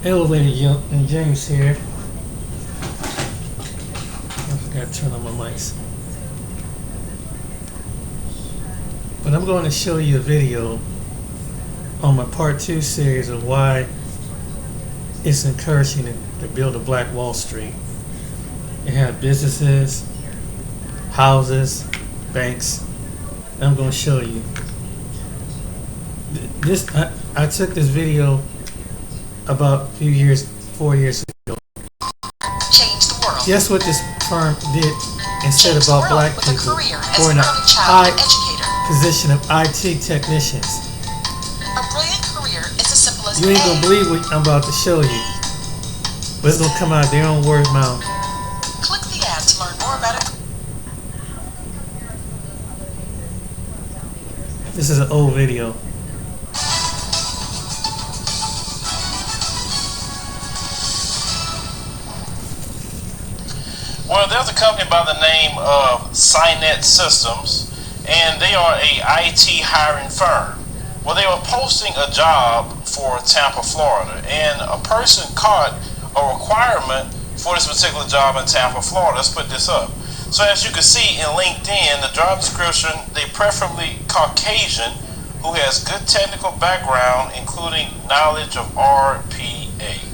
Elevator and James here. I forgot to turn on my mics. But I'm going to show you a video on my part 2 series of why it's encouraging to build a Black Wall Street and have businesses, houses, banks. I'm going to show you. I took this video about 4 years ago. Change the world. Guess what this firm did instead Change about black with a people career as for an an early high childhood educator. position of IT technicians. A brilliant career is as simple as You ain't gonna believe what I'm about to show you, but it's gonna come out their own word of mouth. Click the ad to learn more about it. This is an old video. Well, there's a company by the name of Cynet Systems, and they are a IT hiring firm. Well, they were posting a job for Tampa, Florida, and a person caught a requirement for this particular job in Tampa, Florida. Let's put this up. So as you can see in LinkedIn, the job description, they preferably Caucasian who has good technical background, including knowledge of RPA.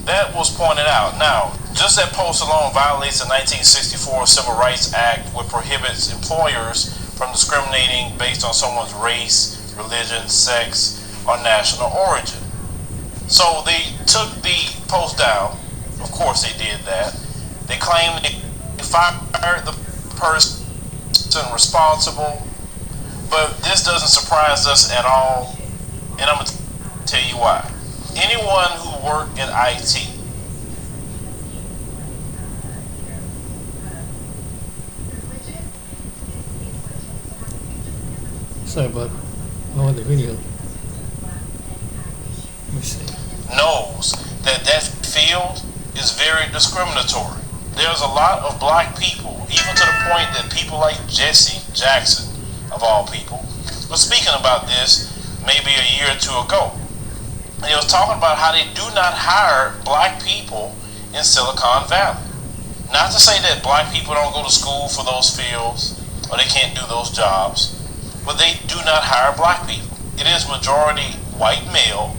That was pointed out. Now, just that post alone violates the 1964 Civil Rights Act, which prohibits employers from discriminating based on someone's race, religion, sex, or national origin. So they took the post down. Of course they did that. They claimed they fired the person responsible, but this doesn't surprise us at all, and I'm going to tell you why. Anyone who worked in IT, Sorry about the video. Let me see. knows that that field is very discriminatory. There's a lot of black people, even to the point that people like Jesse Jackson, of all people, was speaking about this maybe a year or two ago. And he was talking about how they do not hire black people in Silicon Valley. Not to say that black people don't go to school for those fields or they can't do those jobs, but they do not hire black people. It is majority white male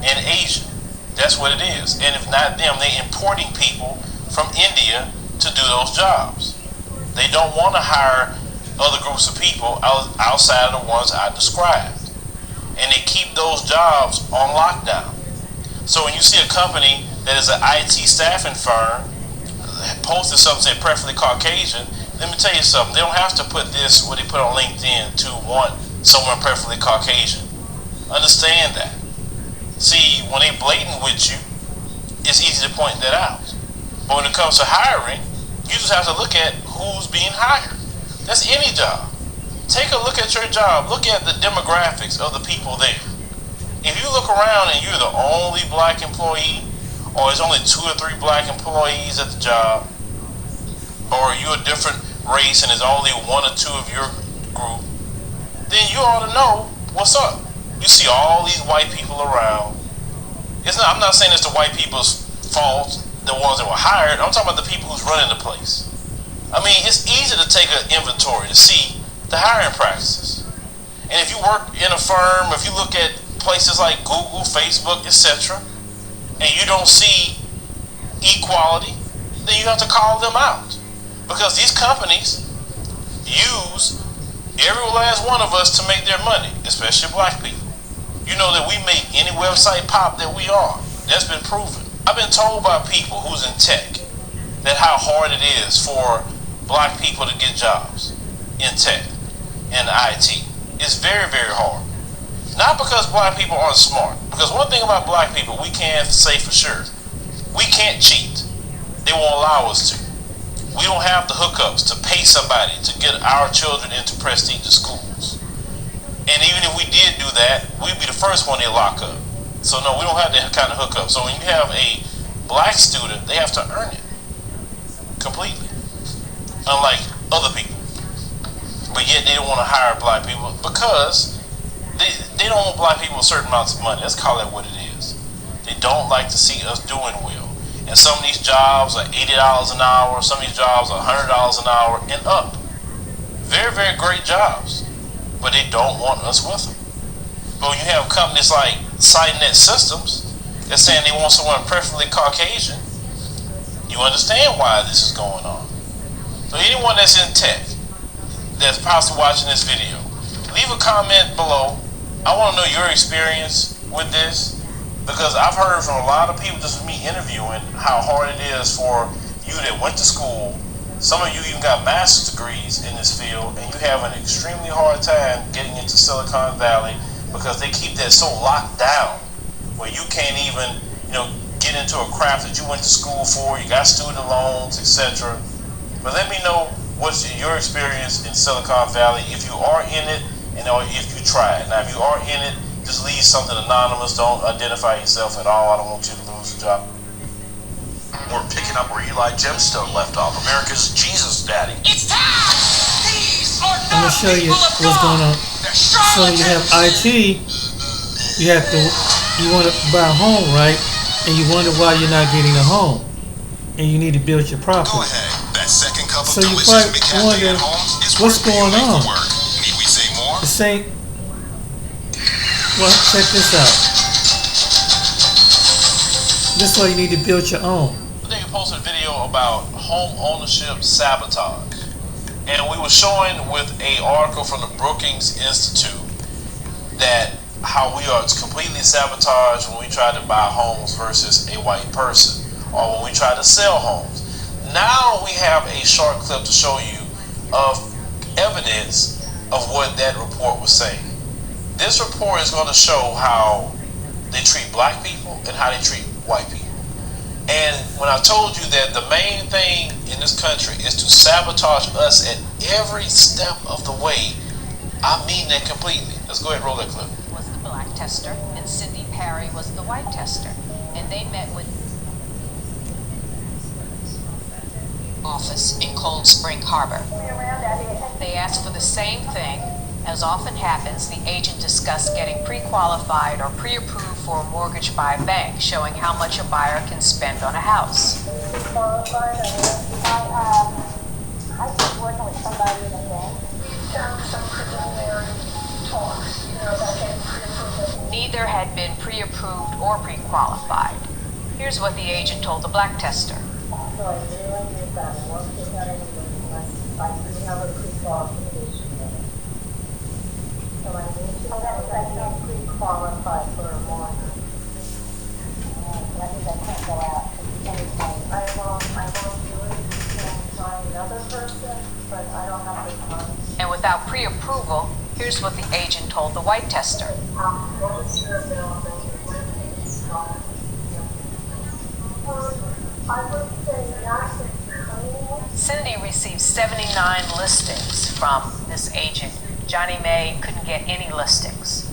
and Asian. That's what it is. And if not them, they're importing people from India to do those jobs. They don't want to hire other groups of people outside of the ones I described. And they keep those jobs on lockdown. So when you see a company that is an IT staffing firm posted something saying preferably Caucasian, let me tell you something. They don't have to put this, what they put on LinkedIn, to want someone preferably Caucasian. Understand that. See, when they blatant with you, it's easy to point that out. But when it comes to hiring, you just have to look at who's being hired. That's any job. Take a look at your job. Look at the demographics of the people there. If you look around and you're the only black employee, or there's only 2 or 3 black employees at the job, or you're a different race and there's only 1 or 2 of your group, then you ought to know what's up. You see all these white people around. I'm not saying it's the white people's fault, the ones that were hired. I'm talking about the people who's running the place. I mean, it's easy to take an inventory to see the hiring practices. And if you work in a firm, if you look at places like Google, Facebook, etc., and you don't see equality, then you have to call them out. Because these companies use every last one of us to make their money, especially black people. You know that we make any website pop that we are. That's been proven. I've been told by people who's in tech that how hard it is for black people to get jobs in tech and IT. It's very, very hard. Not because black people aren't smart. Because one thing about black people, we can say for sure, we can't cheat. They won't allow us to. We don't have the hookups to pay somebody to get our children into prestigious schools. And even if we did do that, we'd be the first one they lock up. So no, we don't have that kind of hookup. So when you have a black student, they have to earn it completely. Unlike other people. But yet they don't want to hire black people because they don't want black people with certain amounts of money. Let's call that what it is. They don't like to to see us doing well. And some of these jobs are $80 an hour, some of these jobs are $100 an hour and up. Very, very great jobs, but they don't want us with them. But when you have companies like SiteNet Systems that's saying they want someone preferably Caucasian, you understand why this is going on. So anyone that's in tech, that's possibly watching this video, leave a comment below. I want to know your experience with this, because I've heard from a lot of people, just with me interviewing, how hard it is for you that went to school. Some of you even got master's degrees in this field, and you have an extremely hard time getting into Silicon Valley because they keep that so locked down where you can't even, get into a craft that you went to school for. You got student loans, etc. But let me know what's your experience in Silicon Valley, if you are in it, and or if you tried. Now, if you are in it, just leave something anonymous. Don't identify yourself at all. I don't want you to lose a job. We're picking up where Eli Gemstone left off, America's Jesus daddy. It's time! These are I'm not gonna show you people of what's going God. on. They're So you have charlatans. IT, you want to buy a home, right? And you wonder why you're not getting a home, and you need to build your property. Go ahead. That second cup of So you delicious probably McCafe wonder, at home is what's worth going paying on? for work. Need we say more? The same. Well, check this out. This is why you need to build your own. I think we posted a video about home ownership sabotage, and we were showing with an article from the Brookings Institute that how we are completely sabotaged when we try to buy homes versus a white person, or when we try to sell homes. Now we have a short clip to show you of evidence of what that report was saying. This report is going to show how they treat black people and how they treat white people. And when I told you that the main thing in this country is to sabotage us at every step of the way, I mean that completely. Let's go ahead and roll that clip. Was the black tester, and Cindy Perry was the white tester, and they met with office in Cold Spring Harbor. They asked for the same thing. As often happens, the agent discussed getting pre-qualified or pre-approved for a mortgage by a bank, showing how much a buyer can spend on a house. I was working with somebody in the bank. Some preliminary talks, about getting pre-approved. Neither had been pre-approved or pre-qualified. Here's what the agent told the black tester. So I really did that. Once they got anything, I didn't have a pre-qualification. So I need to know that I can't pre-qualify for a mortgage. That means I can't go out anytime. I won't do it. You can find another person, but I don't have the time. And without pre-approval, here's what the agent told the white tester. What is your availability? I would say not. Cindy received 79 listings from this agent. Johnny May couldn't get any listings.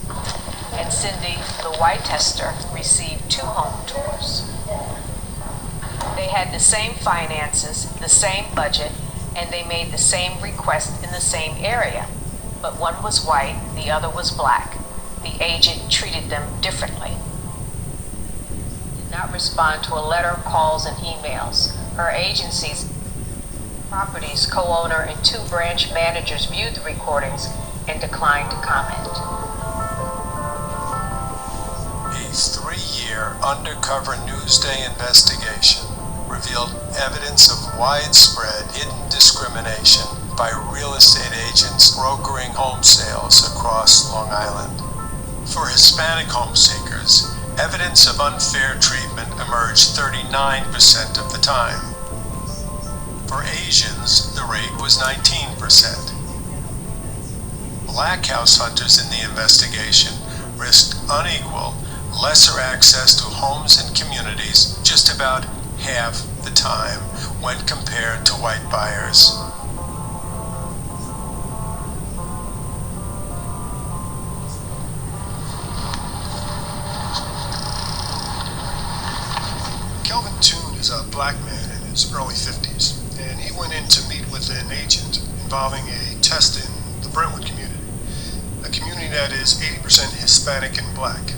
And Cindy, the white tester, received 2 home tours. They had the same finances, the same budget, and they made the same request in the same area. But one was white, the other was black. The agent treated them differently. Did not respond to a letter, calls, and emails. Her agency's properties co-owner and 2 branch managers viewed the recordings and declined to comment. A 3-year undercover Newsday investigation revealed evidence of widespread hidden discrimination by real estate agents brokering home sales across Long Island. For Hispanic home seekers, evidence of unfair treatment emerged 39% of the time. For Asians, the rate was 19%. Black house hunters in the investigation risked unequal, lesser access to homes and communities just about half the time when compared to white buyers. Kelvin Toon is a black man in his early 50s, and he went in to meet with an agent involving a test in the Brentwood community, a community that is 80% Hispanic and black.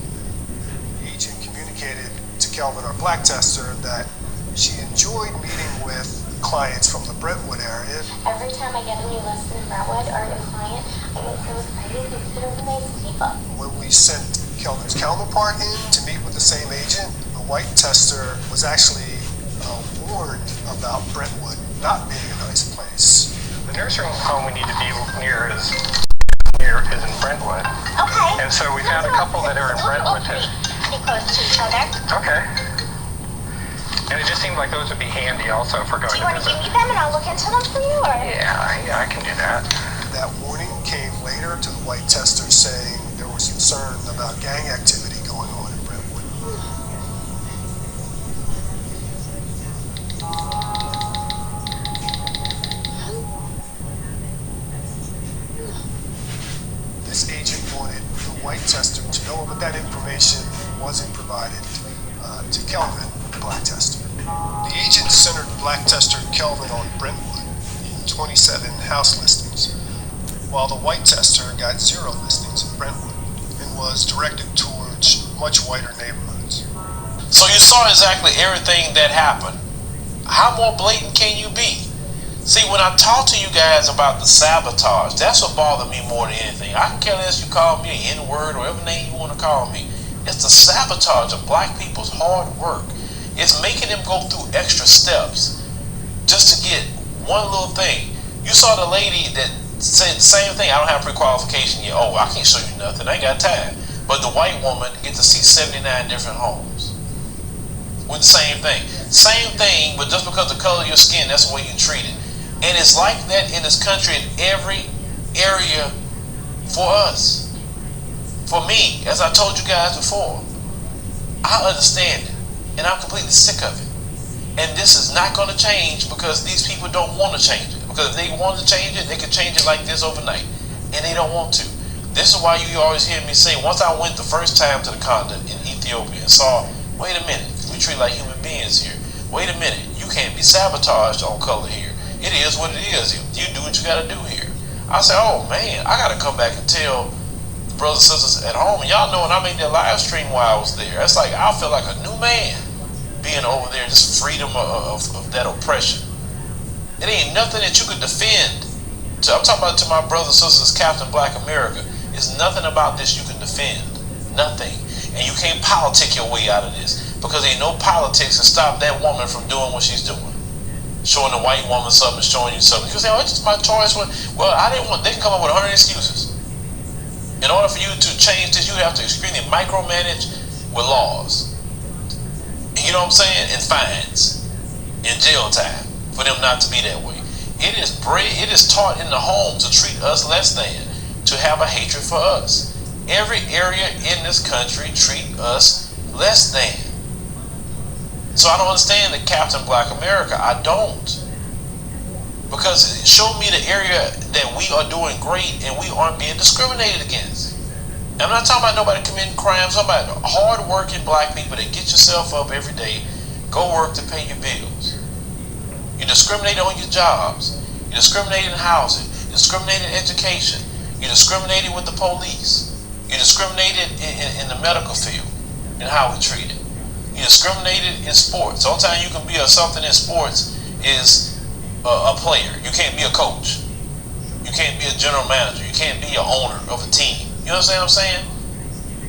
The agent communicated to Kelvin, our black tester, that she enjoyed meeting with clients from the Brentwood area. Every time I get a new listing in Brentwood or a new client, I get so excited because they're amazing people. When we sent Kelvin's counterpart in to meet with the same agent, the white tester was actually warned about Brentwood not being a nice place. The nursing home we need to be near is in Brentwood. Okay. And so we found a couple that are in Brentwood. Pretty close to each other. Okay. And it just seemed like those would be handy also for going Do you to want to visit. give me them and I'll look into them for you? Or? Yeah, I can do that. That warning came later to the white tester saying there was concern about gang activity going on in Brentwood. This agent wanted the white tester to know that that information wasn't provided to Kelvin, the black tester. The agent centered black tester Kelvin on Brentwood in 27 house listings, while the white tester got 0 listings in Brentwood and was directed towards much whiter neighborhoods. So you saw exactly everything that happened. How more blatant can you be? See, when I talk to you guys about the sabotage, that's what bothered me more than anything. I can care less you call me an N-word or whatever name you want to call me. It's the sabotage of black people's hard work. It's making them go through extra steps just to get one little thing. You saw the lady that said the same thing. I don't have pre-qualification yet. Oh, I can't show you nothing. I ain't got time. But the white woman gets to see 79 different homes with the same thing. Same thing, but just because of the color of your skin, that's the way you treat it. And it's like that in this country in every area for us. For me, as I told you guys before, I understand it. And I'm completely sick of it. And this is not going to change because these people don't want to change it. Because if they wanted to change it, they could change it like this overnight. And they don't want to. This is why you always hear me say, once I went the first time to the continent in Ethiopia and saw, wait a minute, we treat like human beings here. Wait a minute, you can't be sabotaged on color here. It is what it is. You do what you got to do here. I said, oh man, I got to come back and tell the brothers and sisters at home. And y'all know when I made that live stream while I was there, it's like I feel like a new man being over there, just freedom of that oppression. It ain't nothing that you could defend. I'm talking about to my brothers and sisters, Captain Black America. It's nothing about this you can defend. Nothing. And you can't politic your way out of this because ain't no politics to stop that woman from doing what she's doing. Showing the white woman something, showing you something. You say, oh, it's just my choice. Well, I didn't want, they can come up with 100 excuses. In order for you to change this, you have to extremely micromanage with laws. You know what I'm saying? And fines. And jail time for them not to be that way. It is taught in the home to treat us less than, to have a hatred for us. Every area in this country treat us less than. So I don't understand the Captain Black America. I don't. Because show me the area that we are doing great and we aren't being discriminated against. And I'm not talking about nobody committing crimes. I'm talking about hard-working black people that get yourself up every day, go work to pay your bills. You discriminate on your jobs. You discriminate in housing. You discriminate in education. You discriminated with the police. You discriminated in the medical field and how we treat it. You discriminated in sports. The only time you can be something in sports is a player. You can't be a coach. You can't be a general manager. You can't be an owner of a team. You understand what I'm saying?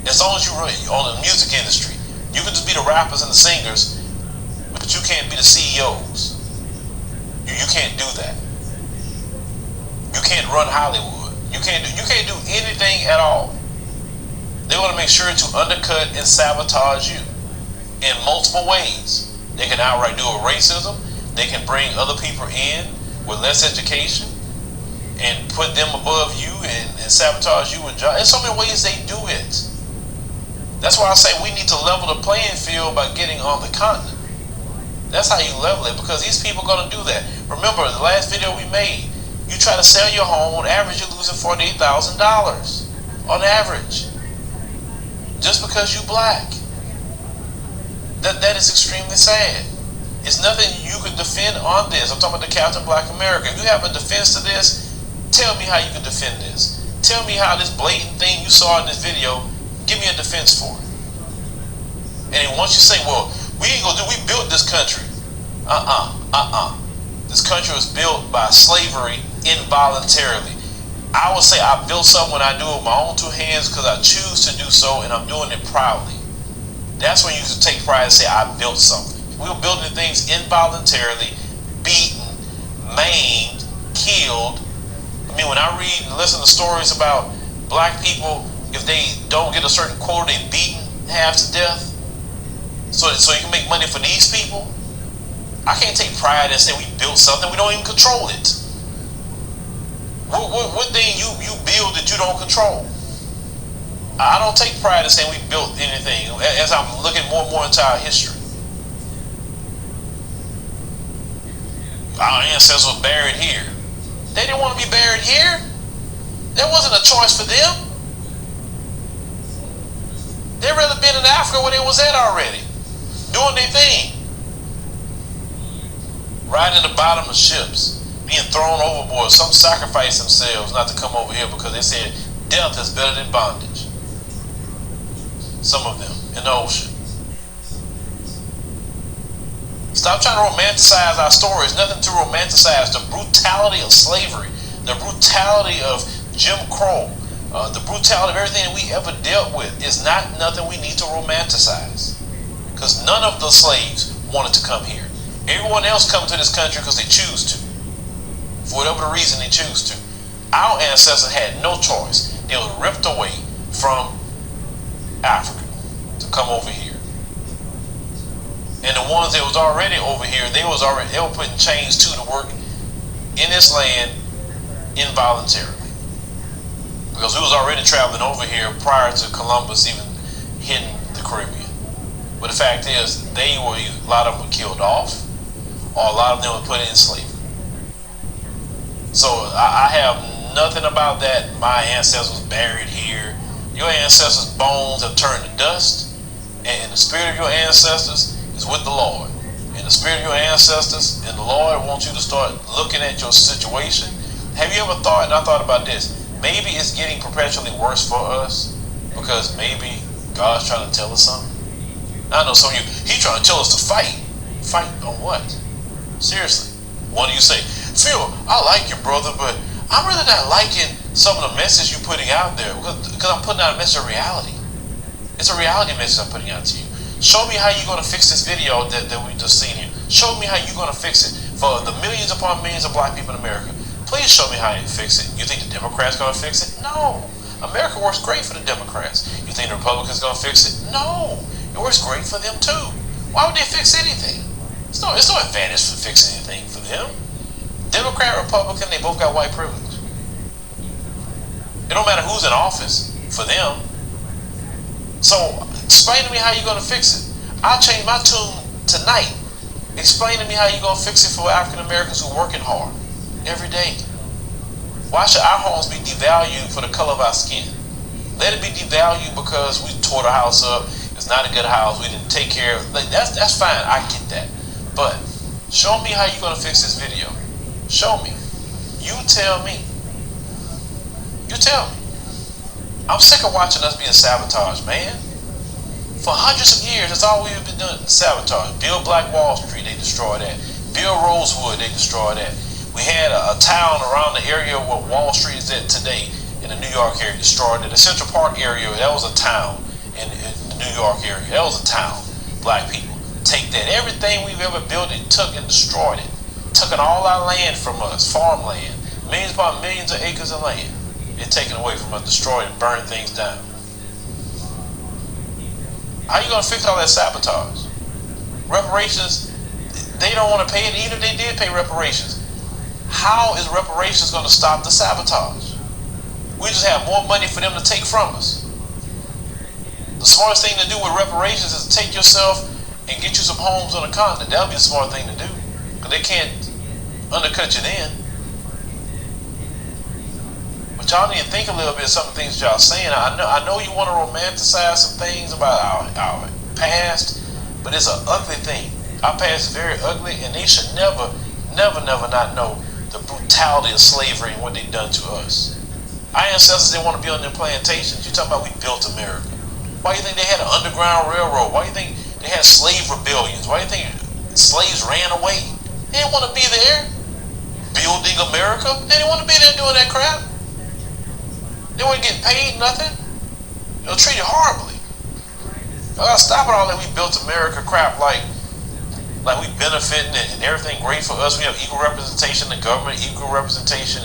As long as you're on the music industry, you can just be the rappers and the singers, but you can't be the CEOs. You can't do that. You can't run Hollywood. You can't do anything at all. They want to make sure to undercut and sabotage you in multiple ways. They can outright do a racism. They can bring other people in with less education and put them above you and sabotage you with jobs. There's so many ways they do it. That's why I say we need to level the playing field by getting on the continent. That's how you level it, because these people are going to do that. Remember, the last video we made, you try to sell your home, on average you're losing $48,000 on average. Just because you're black. That is extremely sad. It's nothing you can defend on this. I'm talking about the Captain Black America. If you have a defense to this, tell me how you can defend this. Tell me how this blatant thing you saw in this video, give me a defense for it. And once you say, well, we ain't gonna do, we built this country. This country was built by slavery involuntarily. I would say I built something when I do it with my own two hands because I choose to do so, and I'm doing it proudly. That's when you can take pride and say I built something. We were building things involuntarily, beaten, maimed, killed. I mean, when I read and listen to stories about black people, if they don't get a certain quota, they beaten half to death. So you can make money for these people. I can't take pride and say we built something. We don't even control it. What thing you build that you don't control? I don't take pride in saying we built anything as I'm looking more and more into our history. Our ancestors were buried here. They didn't want to be buried here. That wasn't a choice for them. They'd rather been in Africa where they was at already, doing their thing. Riding in the bottom of ships, being thrown overboard. Some sacrificed themselves not to come over here because they said death is better than bondage. Some of them in the ocean. Stop trying to romanticize our stories. Nothing to romanticize. The brutality of slavery, the brutality of Jim Crow, the brutality of everything that we ever dealt with is not nothing we need to romanticize. Because none of the slaves wanted to come here. Everyone else comes to this country because they choose to. For whatever the reason they choose to. Our ancestors had no choice. They were ripped away from Africa to come over here. And the ones that was already over here, they were putting chains to work in this land involuntarily. Because we was already traveling over here prior to Columbus even hitting the Caribbean. But the fact is, a lot of them were killed off, or a lot of them were put in slavery. So I have nothing about that. My ancestors buried here. Your ancestors' bones have turned to dust, and the spirit of your ancestors is with the Lord. And the spirit of your ancestors and the Lord wants you to start looking at your situation. Have you ever thought, and I thought about this, maybe it's getting perpetually worse for us because maybe God's trying to tell us something? I know some of you, He's trying to tell us to fight. Fight on what? Seriously. One of you say, Phil, I like you, brother, but I'm really not liking some of the message you're putting out there because I'm putting out a message of reality. It's a reality message I'm putting out to you. Show me how you're going to fix this video that we just seen here. Show me how you're going to fix it for the millions upon millions of black people in America. Please show me how you fix it. You think the Democrats going to fix it? No. America works great for the Democrats. You think the Republicans going to fix it? No. It works great for them too. Why would they fix anything? It's no advantage for fixing anything for them. Democrat, Republican, they both got white privilege. It don't matter who's in office for them. So explain to me how you're going to fix it. I'll change my tune tonight. Explain to me how you're going to fix it for African Americans who are working hard every day. Why should our homes be devalued for the color of our skin? Let it be devalued because we tore the house up. It's not a good house. We didn't take care of it. That's fine. I get that. But show me how you're going to fix this video. Show me. You tell me. You tell me. I'm sick of watching us being sabotaged, man. For hundreds of years, that's all we've been doing, sabotage. Build Black Wall Street, they destroyed that. Build Rosewood, they destroyed that. We had a town around the area where Wall Street is at today, in the New York area, destroyed it. The Central Park area, that was a town in the New York area. That was a town. Black people. Take that. Everything we've ever built, it took and destroyed it. Taking all our land from us, farmland. Millions upon millions of acres of land. It's taken away from us, destroyed and burned things down. How are you going to fix all that sabotage? Reparations, they don't want to pay it, even if they did pay reparations. How is reparations going to stop the sabotage? We just have more money for them to take from us. The smartest thing to do with reparations is to take yourself and get you some homes on the continent. That would be the smart thing to do. Because they can't undercut you then. But y'all need to think a little bit of some of the things y'all saying. I know you want to romanticize some things about our past, but it's an ugly thing. Our past is very ugly, and they should never not know the brutality of slavery and what they've done to us. Our ancestors didn't want to be on their plantations. You talking about we built America. Why do you think they had an underground railroad? Why do you think They had slave rebellions. Why do you think slaves ran away? They didn't want to be there building America. They didn't want to be there doing that crap. They weren't getting paid nothing. They were treated horribly. I gotta stop it all that we built America crap like we benefiting and everything great for us. We have equal representation in government, equal representation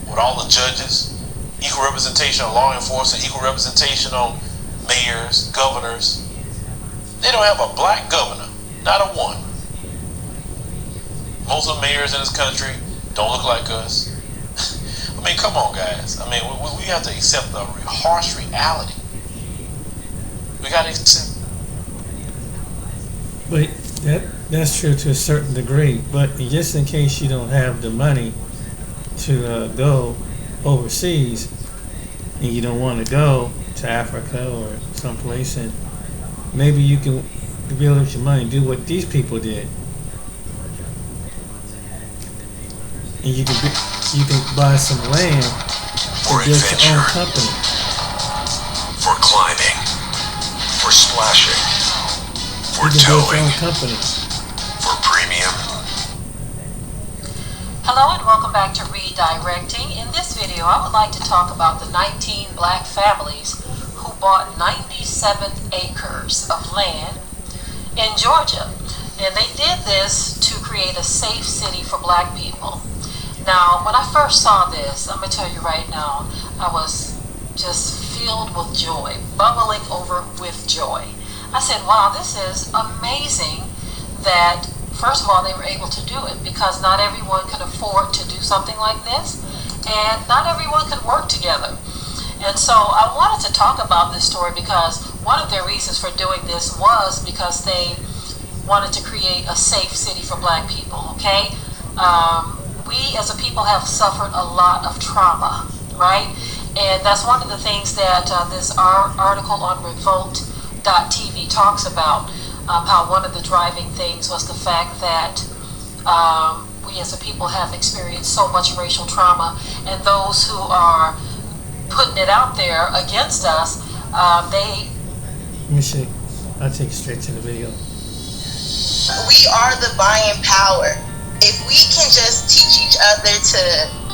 with all the judges, equal representation on law enforcement, equal representation on mayors, governors. They don't have a black governor, not a one. Most of the mayors in this country don't look like us. I mean, come on, guys. I mean, we have to accept the harsh reality. We got to accept. But that's true to a certain degree. But just in case you don't have the money to go overseas, and you don't want to go to Africa or someplace, and maybe you can build up your money and do what these people did, and you can buy some land to build your own company. For climbing, for splashing, for You can build your towing, own company. for premium. Hello and welcome back to Redirecting. In this video, I would like to talk about the 19 black families who bought 97 acres of land in Georgia. And they did this to create a safe city for black people. Now, when I first saw this, I'm going to tell you right now, I was just filled with joy, bubbling over with joy. I said, wow, this is amazing that, first of all, they were able to do it because not everyone could afford to do something like this, and not everyone could work together. And so I wanted to talk about this story because one of their reasons for doing this was because they wanted to create a safe city for black people, okay? We as a people have suffered a lot of trauma, right? And that's one of the things that this article on Revolt.tv talks about, how one of the driving things was the fact that we as a people have experienced so much racial trauma, and those who are putting it out there against us, they... Let me see. I'll take you straight to the video. We are the buying power. If we can just teach each other to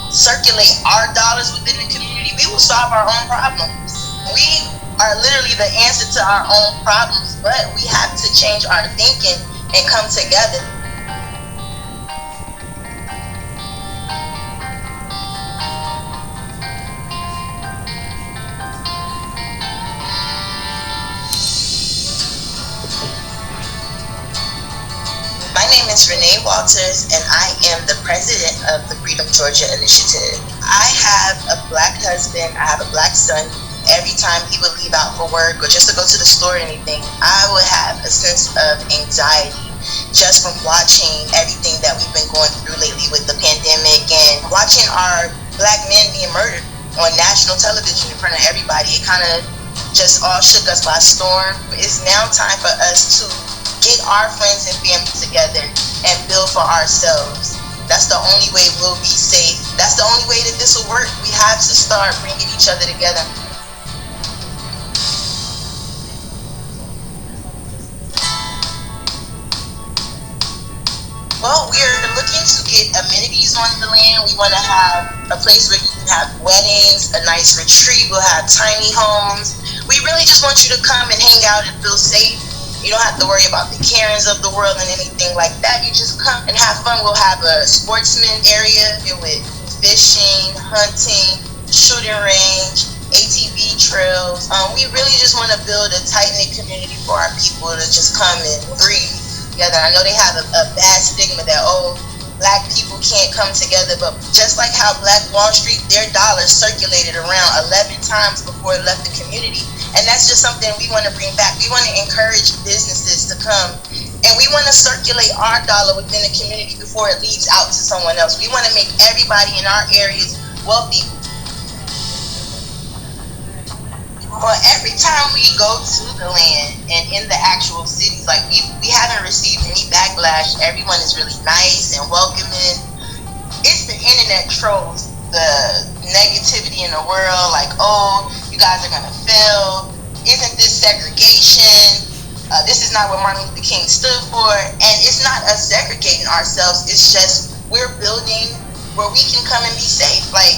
circulate our dollars within the community, we will solve our own problems. We are literally the answer to our own problems, but we have to change our thinking and come together. My name is Renee Walters, and I am the president of the Freedom Georgia Initiative. I have a black husband, I have a black son. Every time he would leave out for work or just to go to the store or anything, I would have a sense of anxiety just from watching everything that we've been going through lately with the pandemic and watching our black men being murdered on national television in front of everybody. It kind of just all shook us by storm. It's now time for us to get our friends and family together and build for ourselves. That's the only way we'll be safe. That's the only way that this will work. We have to start bringing each other together. Well, we're looking to get amenities on the land. We want to have a place where you can have weddings, a nice retreat. We'll have tiny homes. We really just want you to come and hang out and feel safe. You don't have to worry about the Karens of the world and anything like that. You just come and have fun. We'll have a sportsman area with fishing, hunting, shooting range, ATV trails. We really just want to build a tight-knit community for our people to just come and breathe together. I know they have a bad stigma that, black people can't come together, but just like how Black Wall Street, their dollars circulated around 11 times before it left the community. And that's just something we want to bring back. We want to encourage businesses to come, and we want to circulate our dollar within the community before it leaves out to someone else. We want to make everybody in our areas wealthy. Well, every time we go to the land and in the actual cities, like we haven't received any backlash. Everyone is really nice and welcoming. It's the internet trolls, the negativity in the world, like, oh, you guys are gonna fail. Isn't this segregation? This is not what Martin Luther King stood for, and it's not us segregating ourselves. It's just we're building where we can come and be safe. Like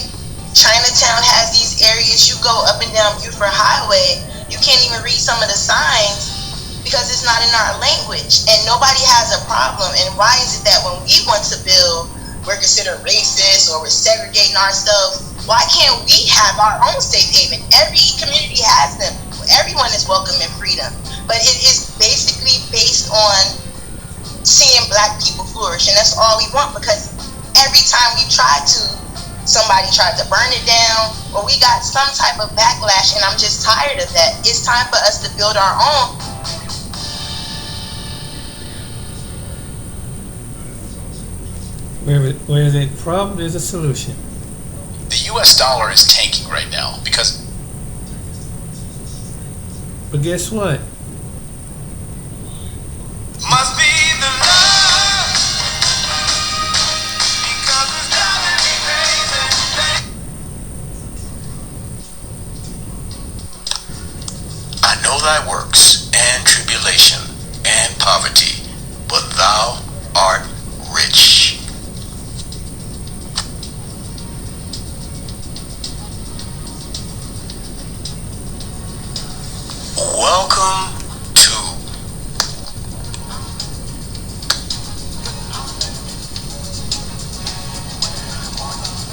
Chinatown has these areas. You go up and down Buford Highway, you can't even read some of the signs because it's not in our language, and nobody has a problem. And why is it that when we want to build, we're considered racist or we're segregating ourselves? Why can't we have our own safe haven? Every community has them. Everyone is welcome in freedom. But it is basically based on seeing black people flourish. And that's all we want, because every time we try to, somebody tried to burn it down, or we got some type of backlash, and I'm just tired of that. It's time for us to build our own. Where there's a problem, there's a solution. The US dollar is tanking right now because. But guess what? Must be the love, because it's driving me crazy. I know thy works, and tribulation, and poverty, but thou art rich. Welcome to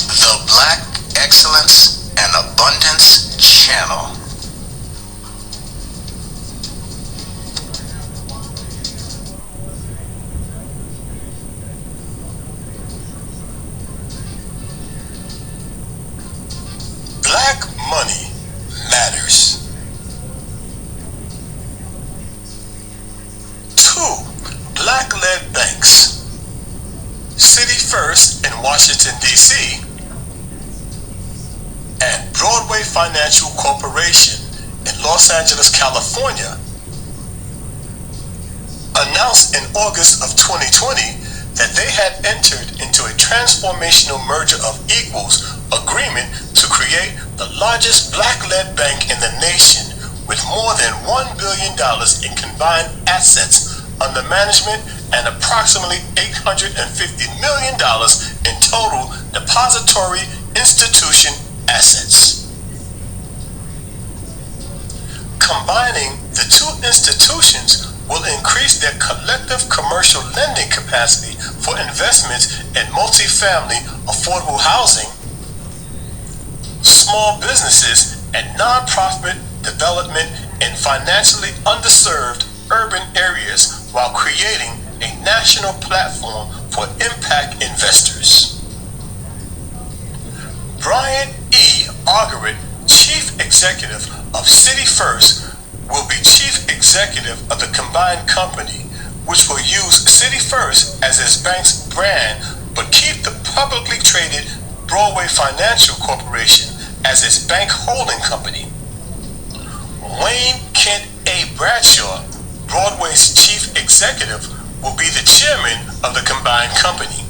the Black Excellence and Abundance Channel. Black money matters. 2 black-led banks, City First in Washington, D.C., and Broadway Financial Corporation in Los Angeles, California, announced in August of 2020 that they had entered into a transformational merger of equals agreement to create the largest black-led bank in the nation with more than $1 billion in combined assets under management and approximately $850 million in total depository institution assets. Combining the 2 institutions will increase their collective commercial lending capacity for investments in multifamily affordable housing, small businesses, and nonprofit development in financially underserved urban areas, while creating a national platform for impact investors. Brian E. Argerett, Chief Executive of City First, will be Chief Executive of the combined company, which will use City First as its bank's brand, but keep the publicly traded Broadway Financial Corporation as its bank holding company. Wayne Kent A. Bradshaw, Broadway's chief executive, will be the chairman of the combined company.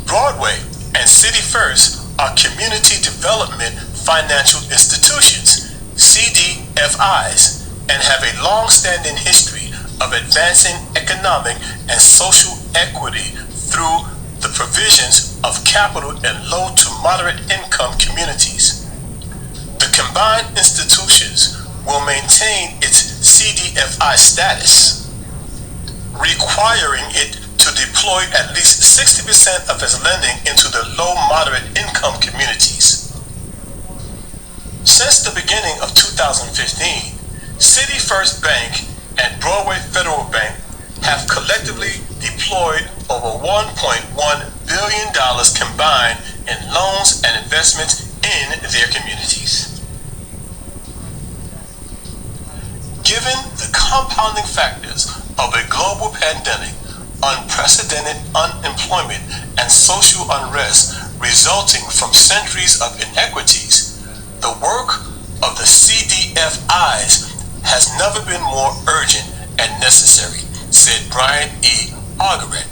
Broadway and City First are community development financial institutions, CDFIs, and have a long-standing history of advancing economic and social equity through the provisions of capital in low to moderate income communities. The combined institutions will maintain its CDFI status, requiring it to deploy at least 60% of its lending into the low-moderate income communities. Since the beginning of 2015, City First Bank and Broadway Federal Bank have collectively deployed over $1.1 billion combined in loans and investments in their communities. Given the compounding factors of a global pandemic, unprecedented unemployment, and social unrest resulting from centuries of inequities, the work of the CDFIs has never been more urgent and necessary, said Brian E. Argerett.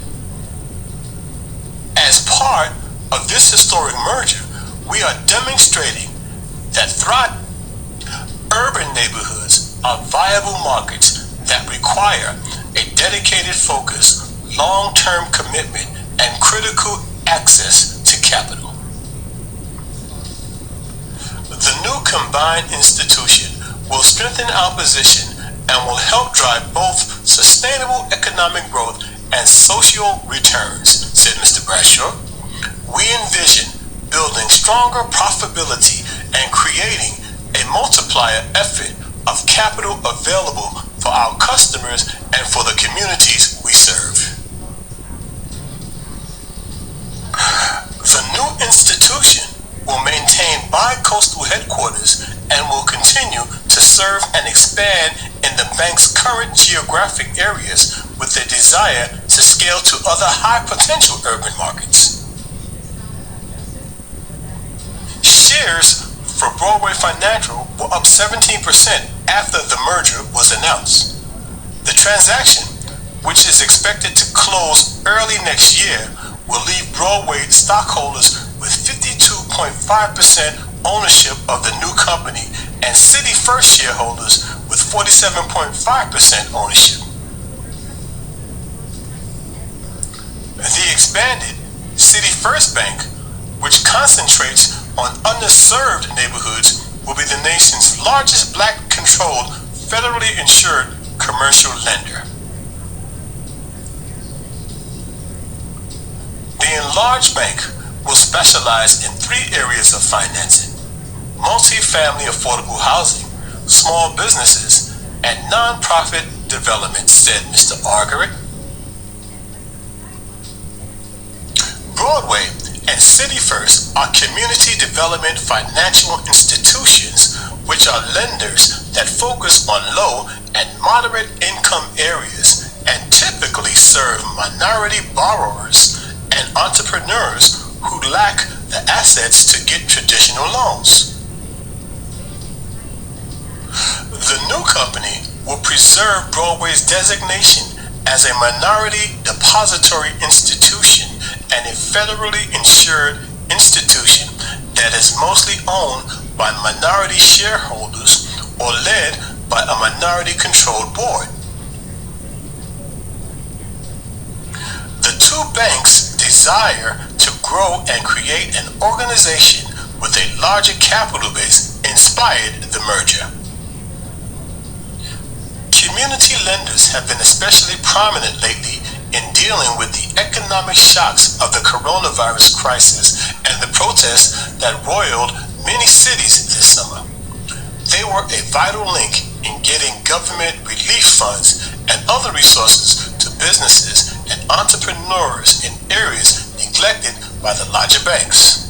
As part of this historic merger, we are demonstrating that thriving urban neighborhoods are viable markets that require a dedicated focus, long-term commitment, and critical access to capital. The new combined institution will strengthen our position and will help drive both sustainable economic growth and social returns, said Mr. Bradshaw. We envision building stronger profitability and creating a multiplier effort of capital available for our customers and for the communities we serve. The new institution will maintain bi-coastal headquarters and will continue to serve and expand in the bank's current geographic areas with a desire to scale to other high-potential urban markets. Shares for Broadway Financial were up 17% after the merger was announced. The transaction, which is expected to close early next year, will leave Broadway stockholders with 52.5% ownership of the new company and City First shareholders with 47.5% ownership. The expanded City First Bank, which concentrates on underserved neighborhoods, will be the nation's largest black-controlled, federally insured commercial lender. The enlarged bank will specialize in 3 areas of financing: multi-family affordable housing, small businesses, and nonprofit development, said Mr. Argerich. Broadway and City First are community development financial institutions, which are lenders that focus on low and moderate income areas and typically serve minority borrowers and entrepreneurs who lack the assets to get traditional loans. The new company will preserve Broadway's designation as a minority depository institution and a federally insured institution that is mostly owned by minority shareholders or led by a minority-controlled board. The 2 banks desire to grow and create an organization with a larger capital base inspired the merger. Community lenders have been especially prominent lately in dealing with the economic shocks of the coronavirus crisis and the protests that roiled many cities this summer. They were a vital link in getting government relief funds and other resources to businesses and entrepreneurs in areas neglected by the larger banks.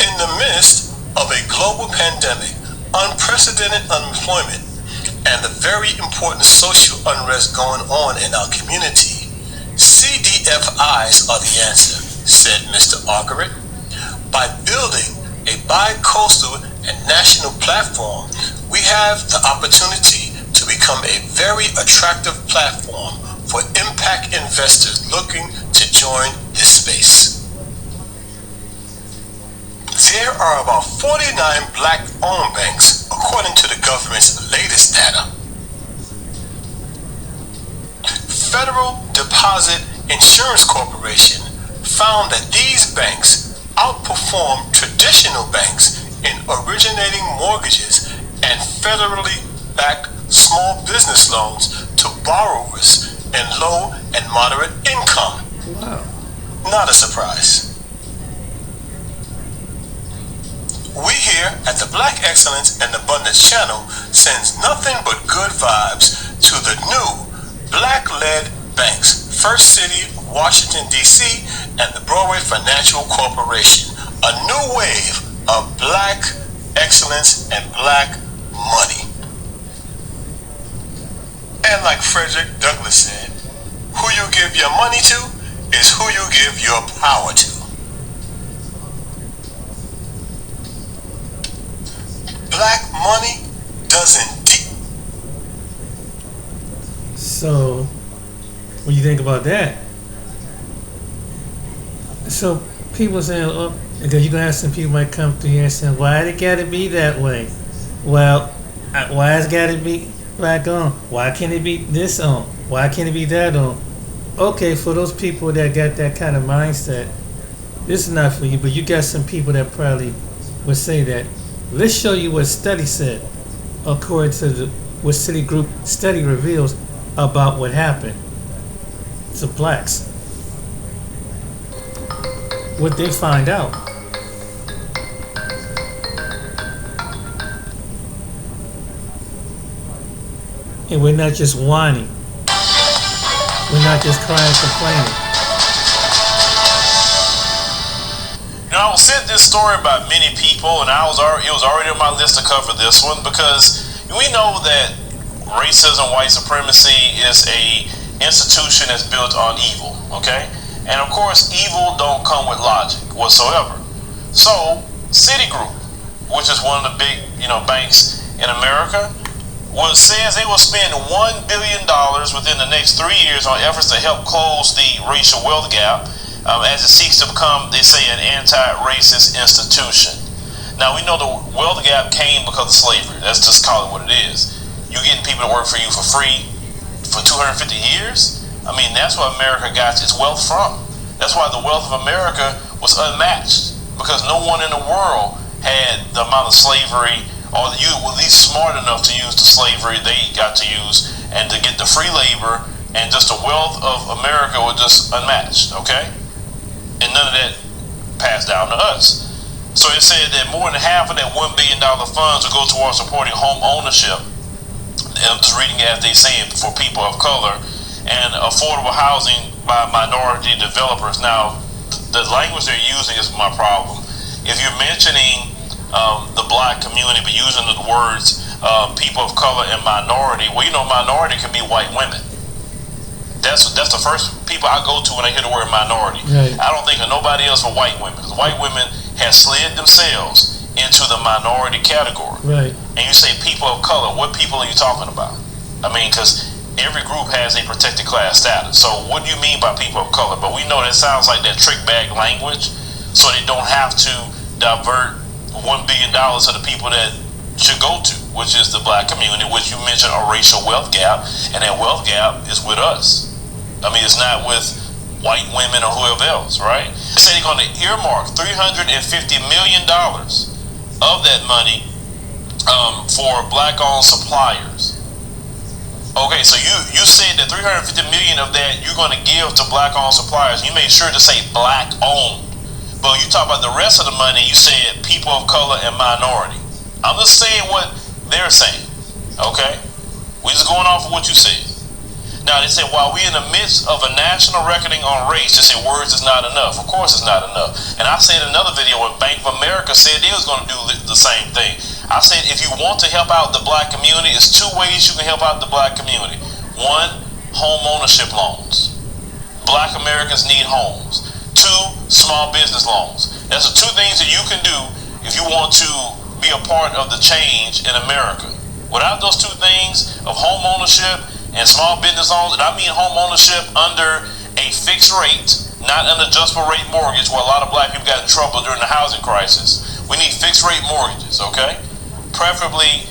In the midst of a global pandemic, unprecedented unemployment, and the very important social unrest going on in our community, CDFIs are the answer, said Mr. Argerich. By building a bi-coastal and national platform, we have the opportunity to become a very attractive platform for impact investors looking to join this space. There are about 49 black-owned banks, according to the government's latest data. Federal Deposit Insurance Corporation found that these banks outperform traditional banks in originating mortgages and federally backed small business loans to borrowers in low and moderate income. Wow. Not a surprise. We here at the Black Excellence and Abundance channel sends nothing but good vibes to the new black-led banks, First City, Washington, D.C., and the Broadway Financial Corporation. A new wave of black excellence and black money. And like Frederick Douglass said, who you give your money to is who you give your power to. Black money does indeed. So, what do you think about that? So, people saying, because you're going to have some people might come to you and say, why it got to be that way? Well, Why it's got to be black on? Why can't it be this on? Why can't it be that on? Okay, for those people that got that kind of mindset, this is not for you, but you got some people that probably would say that. Let's show you what study said, according to what Citigroup study reveals about what happened to blacks. What they find out. And we're not just whining. We're not just crying, complaining. You know, I was sent this story by many people, and it was already on my list to cover this one because we know that racism, white supremacy is a institution that's built on evil. Okay, and of course, evil don't come with logic whatsoever. So, Citigroup, which is one of the big banks in America, says they will spend $1 billion within the next 3 years on efforts to help close the racial wealth gap as it seeks to become, they say, an anti-racist institution. Now, we know the wealth gap came because of slavery. Let's just call it what it is. You getting people to work for you for free for 250 years? I mean, that's where America got its wealth from. That's why the wealth of America was unmatched, because no one in the world had the amount of slavery, or you were at least smart enough to use the slavery they got to use and to get the free labor, and just the wealth of America was just unmatched, okay? And none of that passed down to us. So it said that more than half of that $1 billion funds will go towards supporting home ownership. I'm just reading it as they say it, for people of color, and affordable housing by minority developers. Now, the language they're using is my problem. If you're mentioning the black community, but using the words people of color and minority, well, minority can be white women. That's the first people I go to when I hear the word minority. Right. I don't think of nobody else for white women, because white women have slid themselves into the minority category. Right. And you say people of color, what people are you talking about? I mean, because every group has a protected class status. So what do you mean by people of color? But we know that sounds like that trick bag language, so they don't have to divert $1 billion to the people that should go to, which is the black community, which you mentioned a racial wealth gap, and that wealth gap is with us. I mean, it's not with white women or whoever else, right? They say they're going to earmark $350 million of that money for black-owned suppliers. Okay, so you said that $350 million of that you're going to give to black-owned suppliers. You made sure to say black-owned. But you talk about the rest of the money, you said people of color and minority. I'm just saying what they're saying, okay? We're just going off of what you said. Now, they say, while we're in the midst of a national reckoning on race, they say words is not enough. Of course it's not enough. And I said in another video when Bank of America said they was going to do the same thing. I said, if you want to help out the black community, there's two ways you can help out the black community. One, home ownership loans. Black Americans need homes. Two, small business loans. That's the two things that you can do if you want to be a part of the change in America. Without those two things of home ownership and small business loans, and I mean home ownership under a fixed rate, not an adjustable rate mortgage, where a lot of black people got in trouble during the housing crisis. We need fixed rate mortgages, okay? Preferably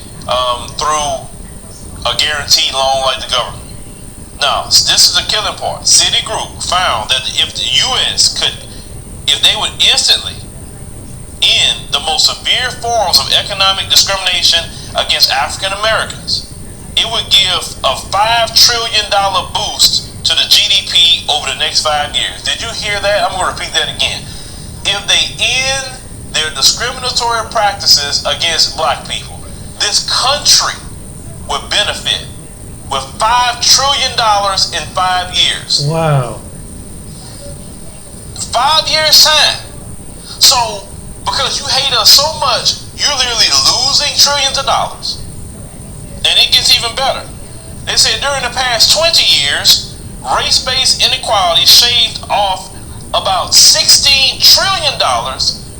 through a guaranteed loan like the government. Now, this is the killing part. Citigroup found that if the U.S. if they would instantly end the most severe forms of economic discrimination against African Americans, it would give a $5 trillion boost to the GDP over the next 5 years. Did you hear that? I'm going to repeat that again. If they end their discriminatory practices against black people, this country would benefit with $5 trillion in 5 years. Wow. 5 years time. So, because you hate us so much, you're literally losing trillions of dollars. And it gets even better. They said during the past 20 years, race-based inequality shaved off about $16 trillion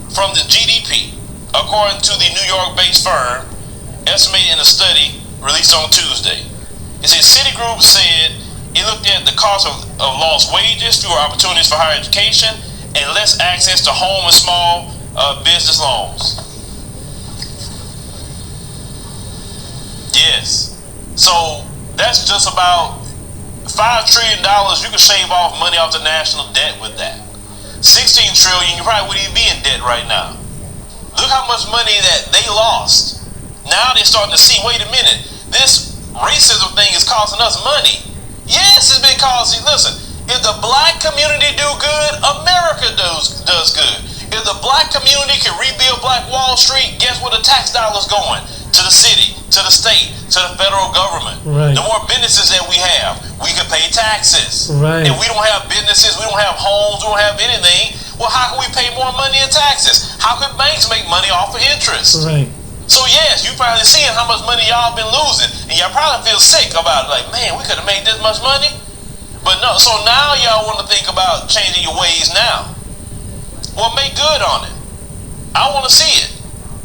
from the GDP, according to the New York-based firm, estimated in a study released on Tuesday. It said Citigroup said it looked at the cost of lost wages, fewer opportunities for higher education, and less access to home and small business loans. Yes. So that's just about $5 trillion. You can shave off money off the national debt with that. 16 trillion, you probably wouldn't even be in debt right now. Look how much money that they lost. Now they're starting to see, wait a minute, this racism thing is costing us money. Yes, it's been costing. Listen, if the black community do good, America does good. If the black community can rebuild Black Wall Street, guess where the tax dollars going? To the city, to the state, to the federal government. Right. The more businesses that we have, we can pay taxes. Right. If we don't have businesses, we don't have homes, we don't have anything, well, how can we pay more money in taxes? How can banks make money off of interest? Right. So yes, you probably seeing how much money y'all been losing, and y'all probably feel sick about it. Like, man, we could have made this much money, but no. So now y'all want to think about changing your ways now. Well, make good on it. I want to see it.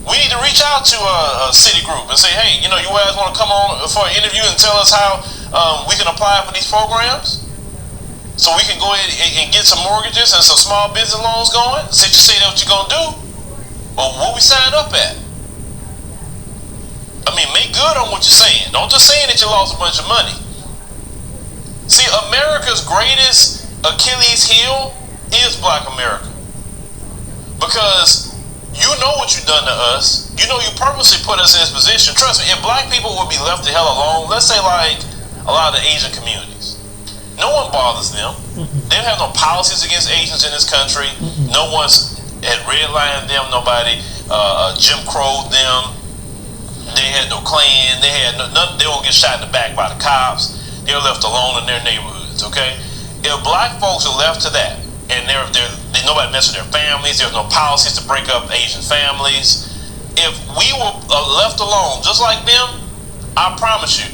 We need to reach out to a city group and say, hey, you know, you guys want to come on for an interview and tell us how we can apply for these programs, so we can go ahead and get some mortgages and some small business loans going. Since you say that's what you're gonna do, well, what we signed up at? I mean, make good on what you're saying. Don't just saying that you lost a bunch of money. See, America's greatest Achilles heel is Black America. Because you know what you've done to us. You know you purposely put us in this position. Trust me, if black people would be left the hell alone, let's say like a lot of the Asian communities, no one bothers them. They don't have no policies against Asians in this country. No one's had redlined them. Nobody Jim Crowed them. They had no Klan. They had none. They won't get shot in the back by the cops. They're left alone in their neighborhoods. Okay, if black folks are left to that, and they nobody mess with their families, there's no policies to break up Asian families. If we were left alone, just like them, I promise you,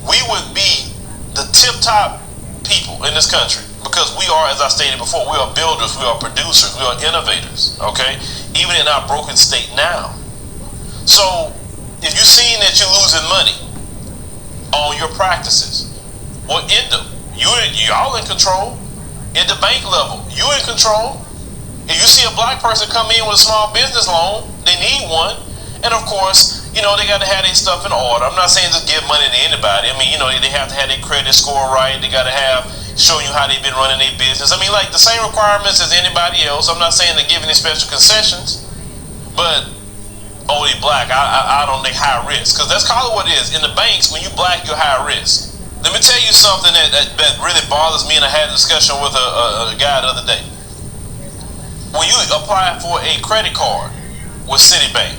we would be the tip-top people in this country, because we are, as I stated before, we are builders, we are producers, we are innovators, okay? Even in our broken state now. So, if you're seeing that you're losing money on your practices, well, y'all in control. At the bank level, you in control. If you see a black person come in with a small business loan, they need one. And of course, you know, they got to have their stuff in order. I'm not saying just give money to anybody. I mean, you know, they have to have their credit score right. They got to have, showing you how they've been running their business. I mean, like the same requirements as anybody else. I'm not saying to give any special concessions, but, oh, they black, I don't think high risk. Because that's kind of what it is. In the banks, when you black, you're high risk. Let me tell you something that really bothers me, and I had a discussion with a guy the other day. When you apply for a credit card with Citibank,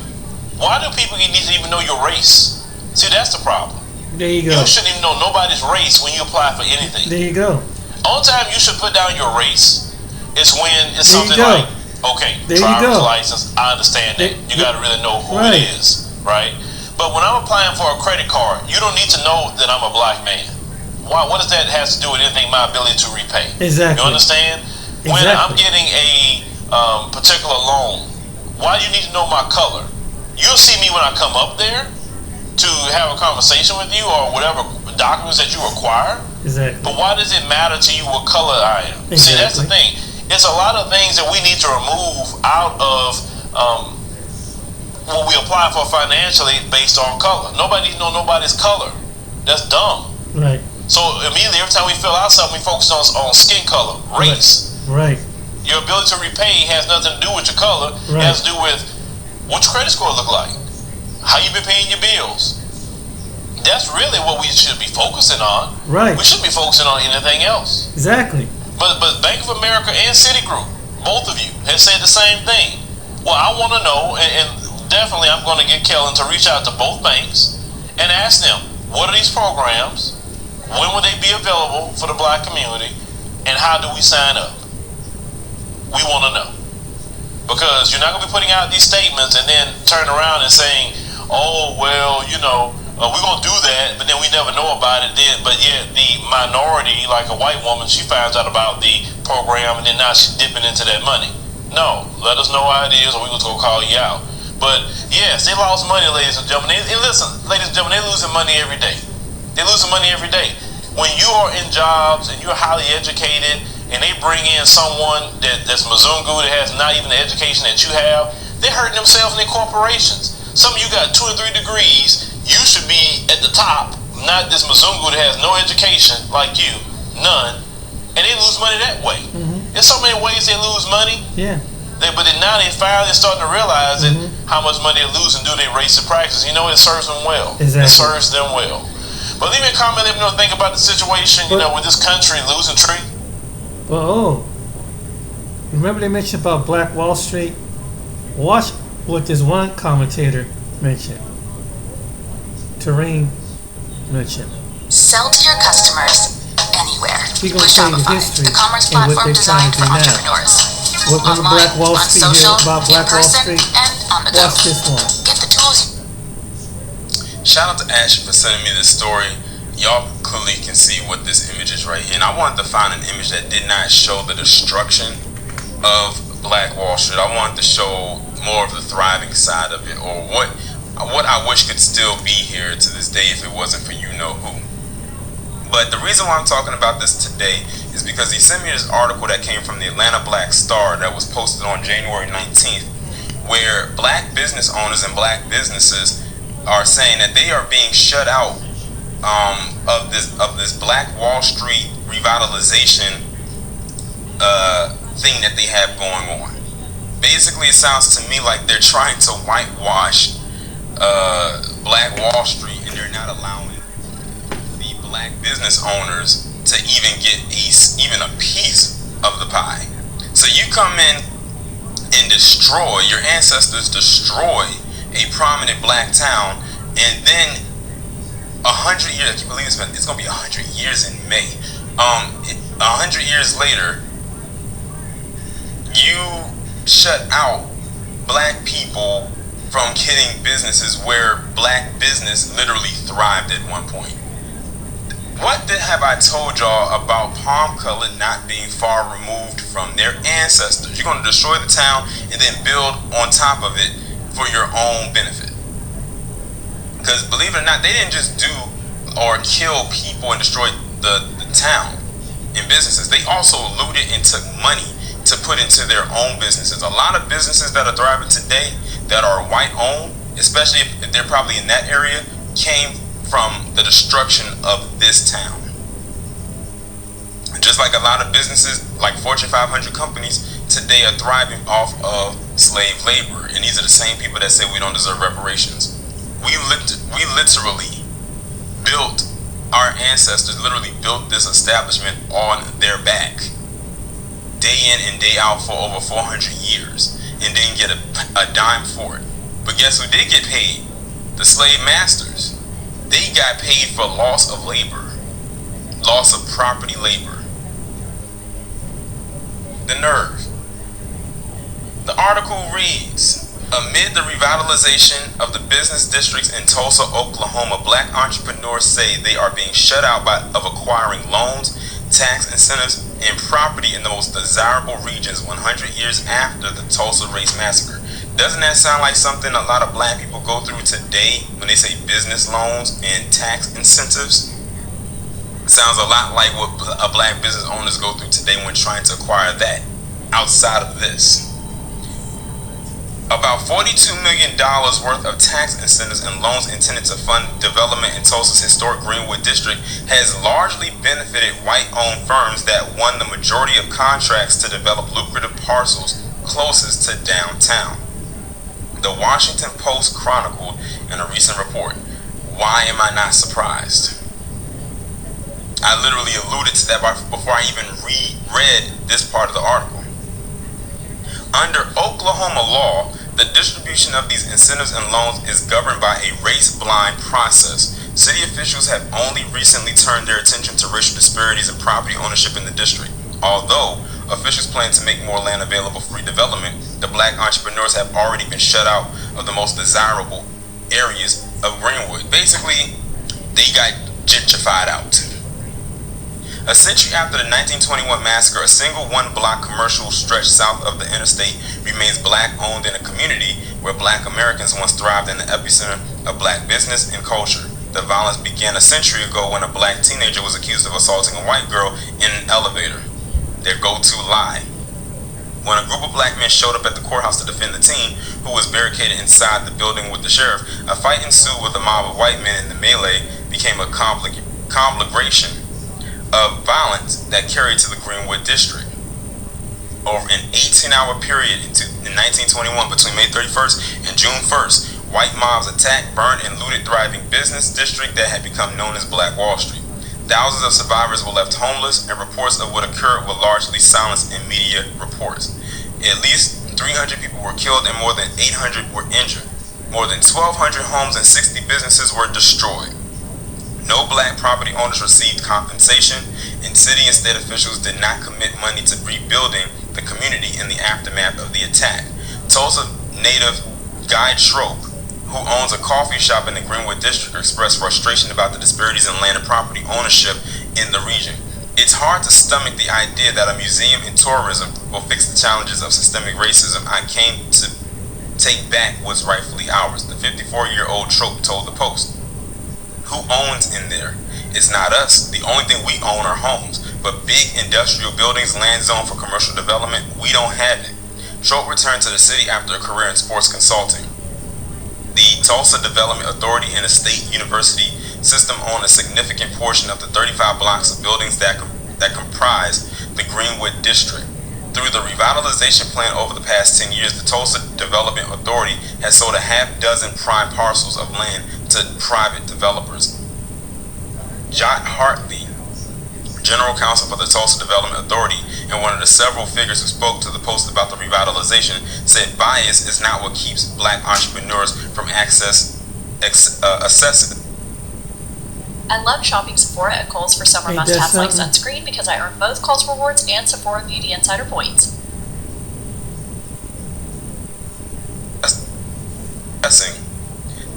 why do people need to even know your race? See, that's the problem. There you go. You shouldn't even know nobody's race when you apply for anything. There you go. Only time you should put down your race is when it's There you something go. like, okay, There you driver's go. license, I understand that. You got to really know who Right. it is, right? But when I'm applying for a credit card, you don't need to know that I'm a black man. Why? What does that have to do with anything my ability to repay? Exactly. You understand? When I'm getting a particular loan, why do you need to know my color? You'll see me when I come up there to have a conversation with you or whatever documents that you require. Exactly. But why does it matter to you what color I am? Exactly. See, that's the thing. It's a lot of things that we need to remove out of what we apply for financially based on color. Nobody needs to know nobody's color. That's dumb. Right. So immediately, every time we fill out something, we focus on skin color, race. Right. Your ability to repay has nothing to do with your color. It Right. has to do with what your credit score look like, how you been paying your bills. That's really what we should be focusing on. Right. We shouldn't be focusing on anything else. Exactly. But Bank of America and Citigroup, both of you, have said the same thing. Well, I want to know, and definitely I'm going to get Kellen to reach out to both banks and ask them, what are these programs? When will they be available for the black community? And how do we sign up? We want to know. Because you're not going to be putting out these statements and then turn around and saying, oh, well, you know, we're going to do that, but then we never know about it. But yet the minority, like a white woman, she finds out about the program and then now she's dipping into that money. No, let us know how it is or we're going to go call you out. But yes, they lost money, ladies and gentlemen. And listen, ladies and gentlemen, they're losing money every day. They're losing money every day. When you are in jobs and you're highly educated and they bring in someone that's Mzungu that has not even the education that you have, they're hurting themselves and their corporations. Some of you got 2 or 3 degrees, You should be at the top, not this Mzungu that has no education like you, none, and they lose money that way. There's so many ways they lose money. Yeah. But then now they finally starting to realize that how much money they're losing due to their racist practice. You know, it serves them well. Exactly. It serves them well. But leave me a comment, let me know what you think about the situation, with this country losing trade. Well, remember they mentioned about Black Wall Street? Watch what this one commentator mentioned. Tareen mentioned. Sell to your customers anywhere. He gonna With tell you the Shopify, history the commerce and what platform they're trying designed to for do now. entrepreneurs. What remember Online, Black Wall on Street social, here about in Black Wall person, Street? and on the go. Watch this one. Get the tools. Shout out to Ashley for sending me this story. Y'all clearly can see what this image is right here. And I wanted to find an image that did not show the destruction of Black Wall Street. I wanted to show more of the thriving side of it, or what I wish could still be here to this day if it wasn't for you know who. But the reason why I'm talking about this today is because he sent me this article that came from the Atlanta Black Star that was posted on January 19th, where black business owners and black businesses are saying that they are being shut out of this Black Wall Street revitalization thing that they have going on. Basically, it sounds to me like they're trying to whitewash Black Wall Street, and they're not allowing the black business owners to even get even a piece of the pie. So you come in and destroy, your ancestors destroy a prominent black town, and then 100 years, I can't believe it's going to be 100 years in May. 100 years later, you shut out black people from getting businesses where black business literally thrived at one point. What have I told y'all about Palm Color not being far removed from their ancestors? You're going to destroy the town and then build on top of it for your own benefit. Because believe it or not, they didn't just do or kill people and destroy the town and businesses. They also looted and took money to put into their own businesses. A lot of businesses that are thriving today that are white owned, especially if they're probably in that area, came from the destruction of this town. Just like a lot of businesses, like Fortune 500 companies, today are thriving off of slave labor. And these are the same people that say we don't deserve reparations. We literally built, our ancestors literally built this establishment on their back, day in and day out for over 400 years, and didn't get a dime for it. But guess who did get paid? The slave masters. They got paid for loss of labor, loss of property labor. The nerve. The article reads, amid the revitalization of the business districts in Tulsa, Oklahoma, black entrepreneurs say they are being shut out of acquiring loans, tax incentives, and property in the most desirable regions 100 years after the Tulsa Race Massacre. Doesn't that sound like something a lot of black people go through today when they say business loans and tax incentives? It sounds a lot like what a black business owners go through today when trying to acquire that outside of this. About $42 million worth of tax incentives and loans intended to fund development in Tulsa's historic Greenwood district has largely benefited white-owned firms that won the majority of contracts to develop lucrative parcels closest to downtown. The Washington Post chronicled in a recent report. Why am I not surprised? I literally alluded to that before I even read this part of the article. Under Oklahoma law, the distribution of these incentives and loans is governed by a race-blind process. City officials have only recently turned their attention to racial disparities in property ownership in the district. Although officials plan to make more land available for redevelopment, the black entrepreneurs have already been shut out of the most desirable areas of Greenwood. Basically, they got gentrified out. A century after the 1921 massacre, a single one-block commercial stretch south of the interstate remains black-owned in a community where black Americans once thrived in the epicenter of black business and culture. The violence began a century ago when a black teenager was accused of assaulting a white girl in an elevator. Their go-to lie. When a group of black men showed up at the courthouse to defend the teen, who was barricaded inside the building with the sheriff, a fight ensued with a mob of white men, and the melee became a conflagration of violence that carried to the Greenwood district. Over an 18-hour period in 1921, between May 31st and June 1st, white mobs attacked, burned, and looted thriving business district that had become known as Black Wall Street. Thousands of survivors were left homeless, and reports of what occurred were largely silenced in media reports. At least 300 people were killed and more than 800 were injured. More than 1,200 homes and 60 businesses were destroyed. No black property owners received compensation, and city and state officials did not commit money to rebuilding the community in the aftermath of the attack. Tulsa native Guy Schroep, who owns a coffee shop in the Greenwood district, expressed frustration about the disparities in land and property ownership in the region. It's hard to stomach the idea that a museum and tourism will fix the challenges of systemic racism I came to take back what's rightfully ours, the 54-year-old Schroep told the Post. Who owns in there? It's not us. The only thing we own are homes. But big industrial buildings, land zone for commercial development, we don't have it. Schroep returned to the city after a career in sports consulting. The Tulsa Development Authority and the State University system own a significant portion of the 35 blocks of buildings that comprise the Greenwood district. Through the revitalization plan over the past 10 years, the Tulsa Development Authority has sold a half-dozen prime parcels of land to private developers. Jot Hartley, General Counsel for the Tulsa Development Authority and one of the several figures who spoke to the Post about the revitalization, said bias is not what keeps black entrepreneurs from accessing. I love shopping Sephora at Kohl's for summer Ain't that must-haves like something? sunscreen because I earn both Kohl's rewards and Sephora Beauty Insider points. Assessing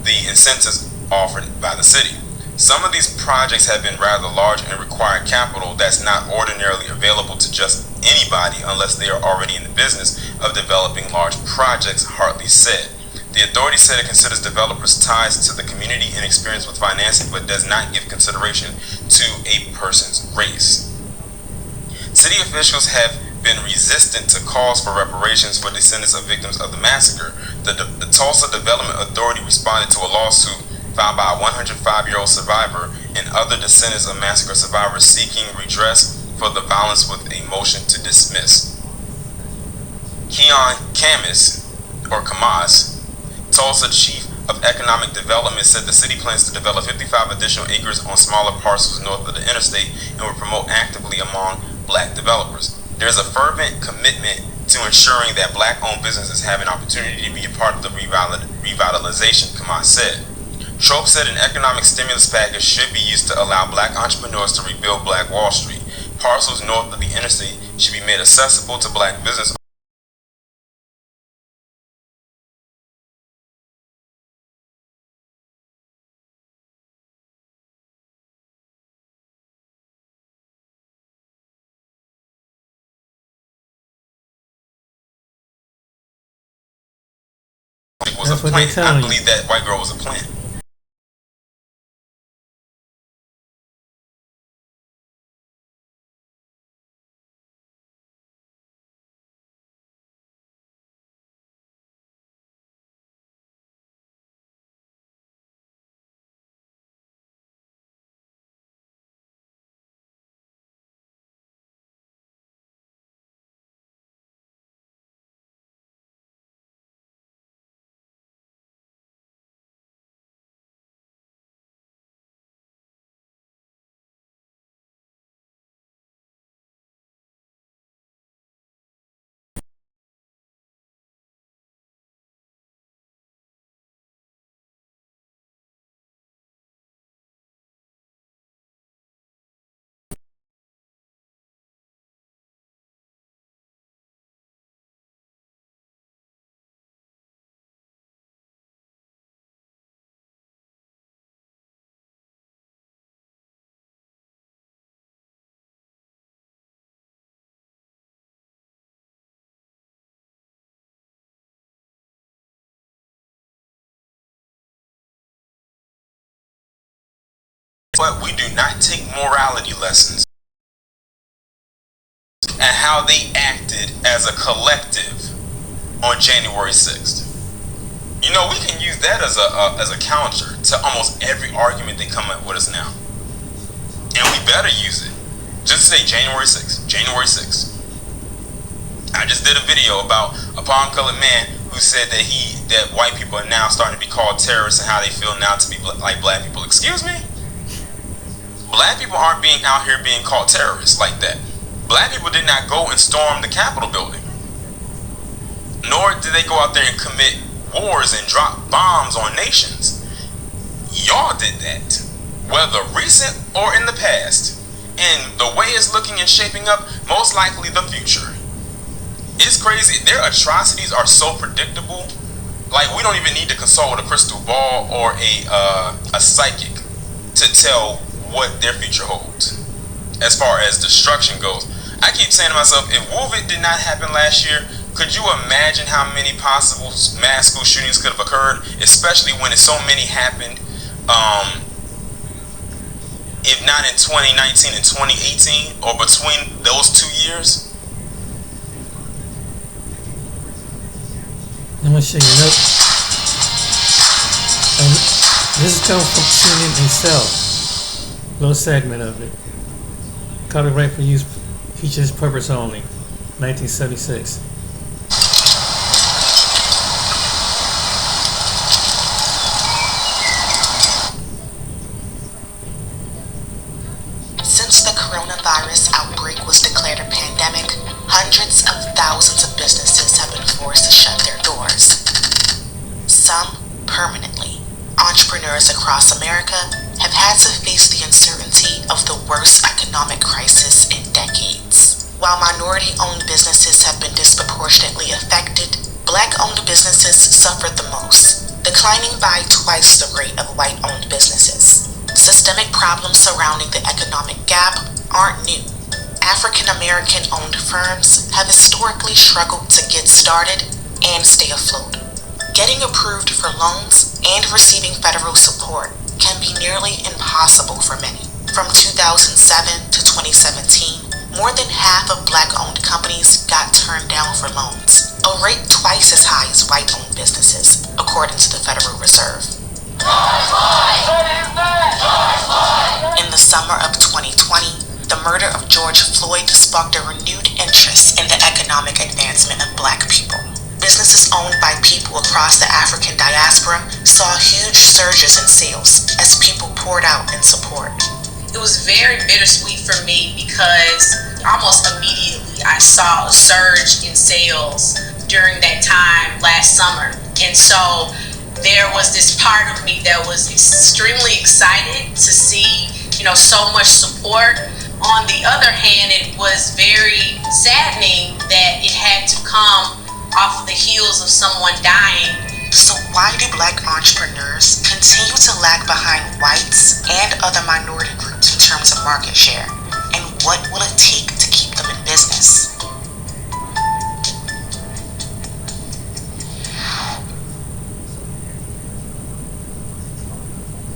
the incentives offered by the city. Some of these projects have been rather large and require capital that's not ordinarily available to just anybody unless they are already in the business of developing large projects, Hartley said. The authority said it considers developers' ties to the community and experience with financing, but does not give consideration to a person's race. City officials have been resistant to calls for reparations for descendants of victims of the massacre. The Tulsa Development Authority responded to a lawsuit filed by a 105-year-old survivor and other descendants of massacre survivors seeking redress for the violence with a motion to dismiss. Keon Kamas, Tulsa Chief of Economic Development, said the city plans to develop 55 additional acres on smaller parcels north of the interstate and will promote actively among black developers. There's a fervent commitment to ensuring that black-owned businesses have an opportunity to be a part of the revitalization, Kamas said. Schroep said an economic stimulus package should be used to allow black entrepreneurs to rebuild Black Wall Street. Parcels north of the interstate should be made accessible to black business. Was That's a what they plant. telling I you. believe that white girl was a plant. But we do not take morality lessons. at how they acted as a collective on January 6th. You know, we can use that as a counter to almost every argument they come up with us now. And we better use it. Just say January 6th, January 6th. I just did a video about a palm-colored man who said that white people are now starting to be called terrorists and how they feel now to be like black people. Excuse me? Black people aren't out here being called terrorists like that. Black people did not go and storm the Capitol building. Nor did they go out there and commit wars and drop bombs on nations. Y'all did that, whether recent or in the past. And the way it's looking and shaping up, most likely the future. It's crazy. Their atrocities are so predictable. Like, we don't even need to consult with a crystal ball or a psychic to tell what their future holds as far as destruction goes. I keep saying to myself, if WOVID did not happen last year, could you imagine how many possible mass school shootings could have occurred, especially when so many happened, if not in 2019 and 2018, or between those 2 years? I'm going to show you another. This is coming from CNN itself. Little segment of it. Copyright for use, features purpose only. 1976. Since the coronavirus outbreak was declared a pandemic, hundreds of thousands of businesses have been forced to shut their doors. Some permanently. Entrepreneurs across America have had to face the uncertainty of the worst economic crisis in decades. While minority-owned businesses have been disproportionately affected, black-owned businesses suffered the most, declining by twice the rate of white-owned businesses. Systemic problems surrounding the economic gap aren't new. African-American owned firms have historically struggled to get started and stay afloat. Getting approved for loans and receiving federal support can be nearly impossible for many. From 2007 to 2017, more than half of black-owned companies got turned down for loans, a rate twice as high as white-owned businesses, according to the Federal Reserve. In the summer of 2020, the murder of George Floyd sparked a renewed interest in the economic advancement of black people. Businesses owned by people across the African diaspora saw huge surges in sales as people poured out in support. It was very bittersweet for me because almost immediately I saw a surge in sales during that time last summer. And so there was this part of me that was extremely excited to see, so much support. On the other hand, it was very saddening that it had to come off of the heels of someone dying. So why do black entrepreneurs continue to lag behind whites and other minority groups in terms of market share? And what will it take to keep them in business?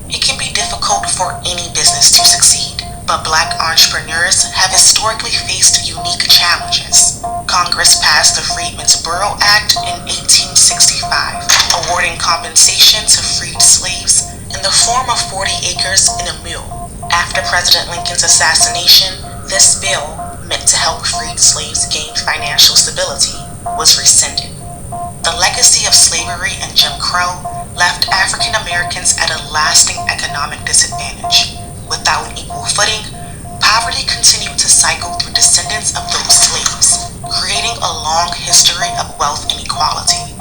It can be difficult for any business to succeed, but black entrepreneurs have historically faced unique challenges. Congress passed the Freedmen's Bureau Act in 1865, awarding compensation to freed slaves in the form of 40 acres and a mule. After President Lincoln's assassination, this bill, meant to help freed slaves gain financial stability, was rescinded. The legacy of slavery and Jim Crow left African Americans at a lasting economic disadvantage. Without an equal footing, poverty continued to cycle through descendants of those slaves, creating a long history of wealth inequality.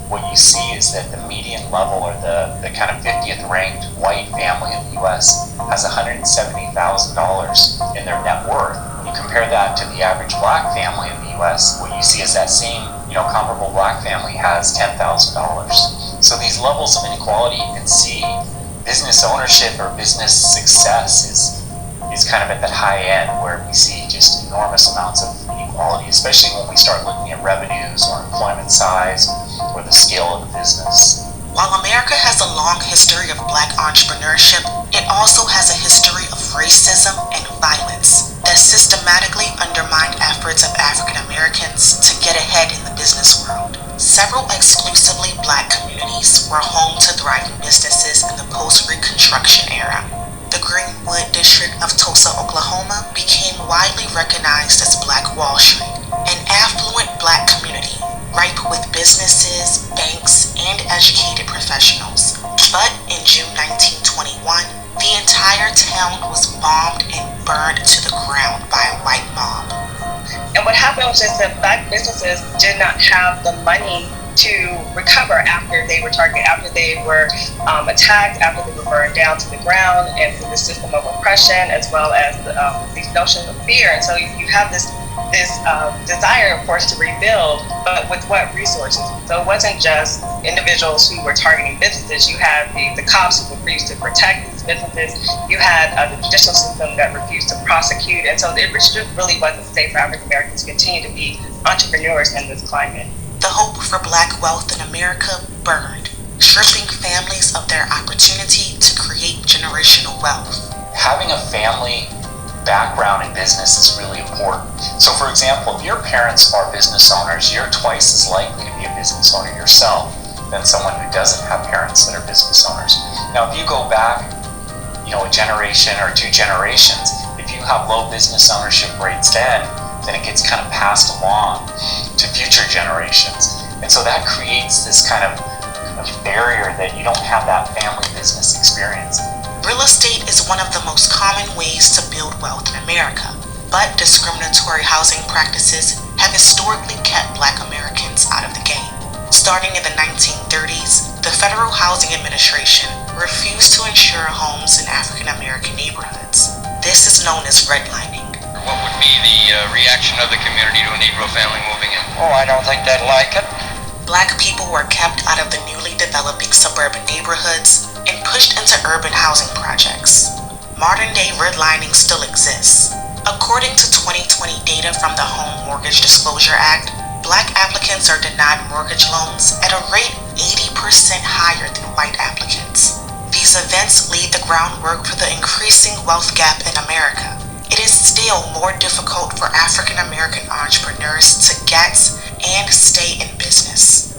What you see is that the median level, or the kind of 50th ranked white family in the US, has $170,000 in their net worth. When you compare that to the average black family in the US, what you see is that same comparable black family has $10,000. So these levels of inequality, you can see business ownership or business success is kind of at that high end where we see just enormous amounts of inequality, especially when we start looking at revenues or employment size or the scale of the business. While America has a long history of black entrepreneurship, it also has a history of racism and violence that This systematically undermined efforts of African Americans to get ahead in the business world. Several exclusively black communities were home to thriving businesses in the post-Reconstruction era. The Greenwood district of Tulsa, Oklahoma became widely recognized as Black Wall Street, an affluent black community ripe with businesses, banks, and educated professionals. But in June 1921, the entire town was bombed and burned to the ground by a white mob. And what happened was just that black businesses did not have the money to recover after they were targeted, after they were attacked, after they were burned down to the ground, and through the system of oppression, as well as these notions of fear. And so you have this desire, of course, to rebuild, but with what resources? So it wasn't just individuals who were targeting businesses. You had the cops who refused to protect these businesses. You had the judicial system that refused to prosecute. And so it just really wasn't safe for African Americans to continue to be entrepreneurs in this climate. The hope for black wealth in America burned, stripping families of their opportunity to create generational wealth. Having a family background in business is really important. So for example, if your parents are business owners, you're twice as likely to be a business owner yourself than someone who doesn't have parents that are business owners. Now, if you go back, a generation or two generations, if you have low business ownership rates then it gets kind of passed along to future generations. And so that creates this kind of barrier that you don't have that family business experience. Real estate is one of the most common ways to build wealth in America, but discriminatory housing practices have historically kept Black Americans out of the game. Starting in the 1930s, the Federal Housing Administration refused to insure homes in African American neighborhoods. This is known as redlining. What would be the reaction of the community to a Negro family moving in? Oh, I don't think they'd like it. Black people were kept out of the newly developing suburban neighborhoods and pushed into urban housing projects. Modern-day redlining still exists. According to 2020 data from the Home Mortgage Disclosure Act, Black applicants are denied mortgage loans at a rate 80% higher than white applicants. These events laid the groundwork for the increasing wealth gap in America. It is still more difficult for African American entrepreneurs to get and stay in business.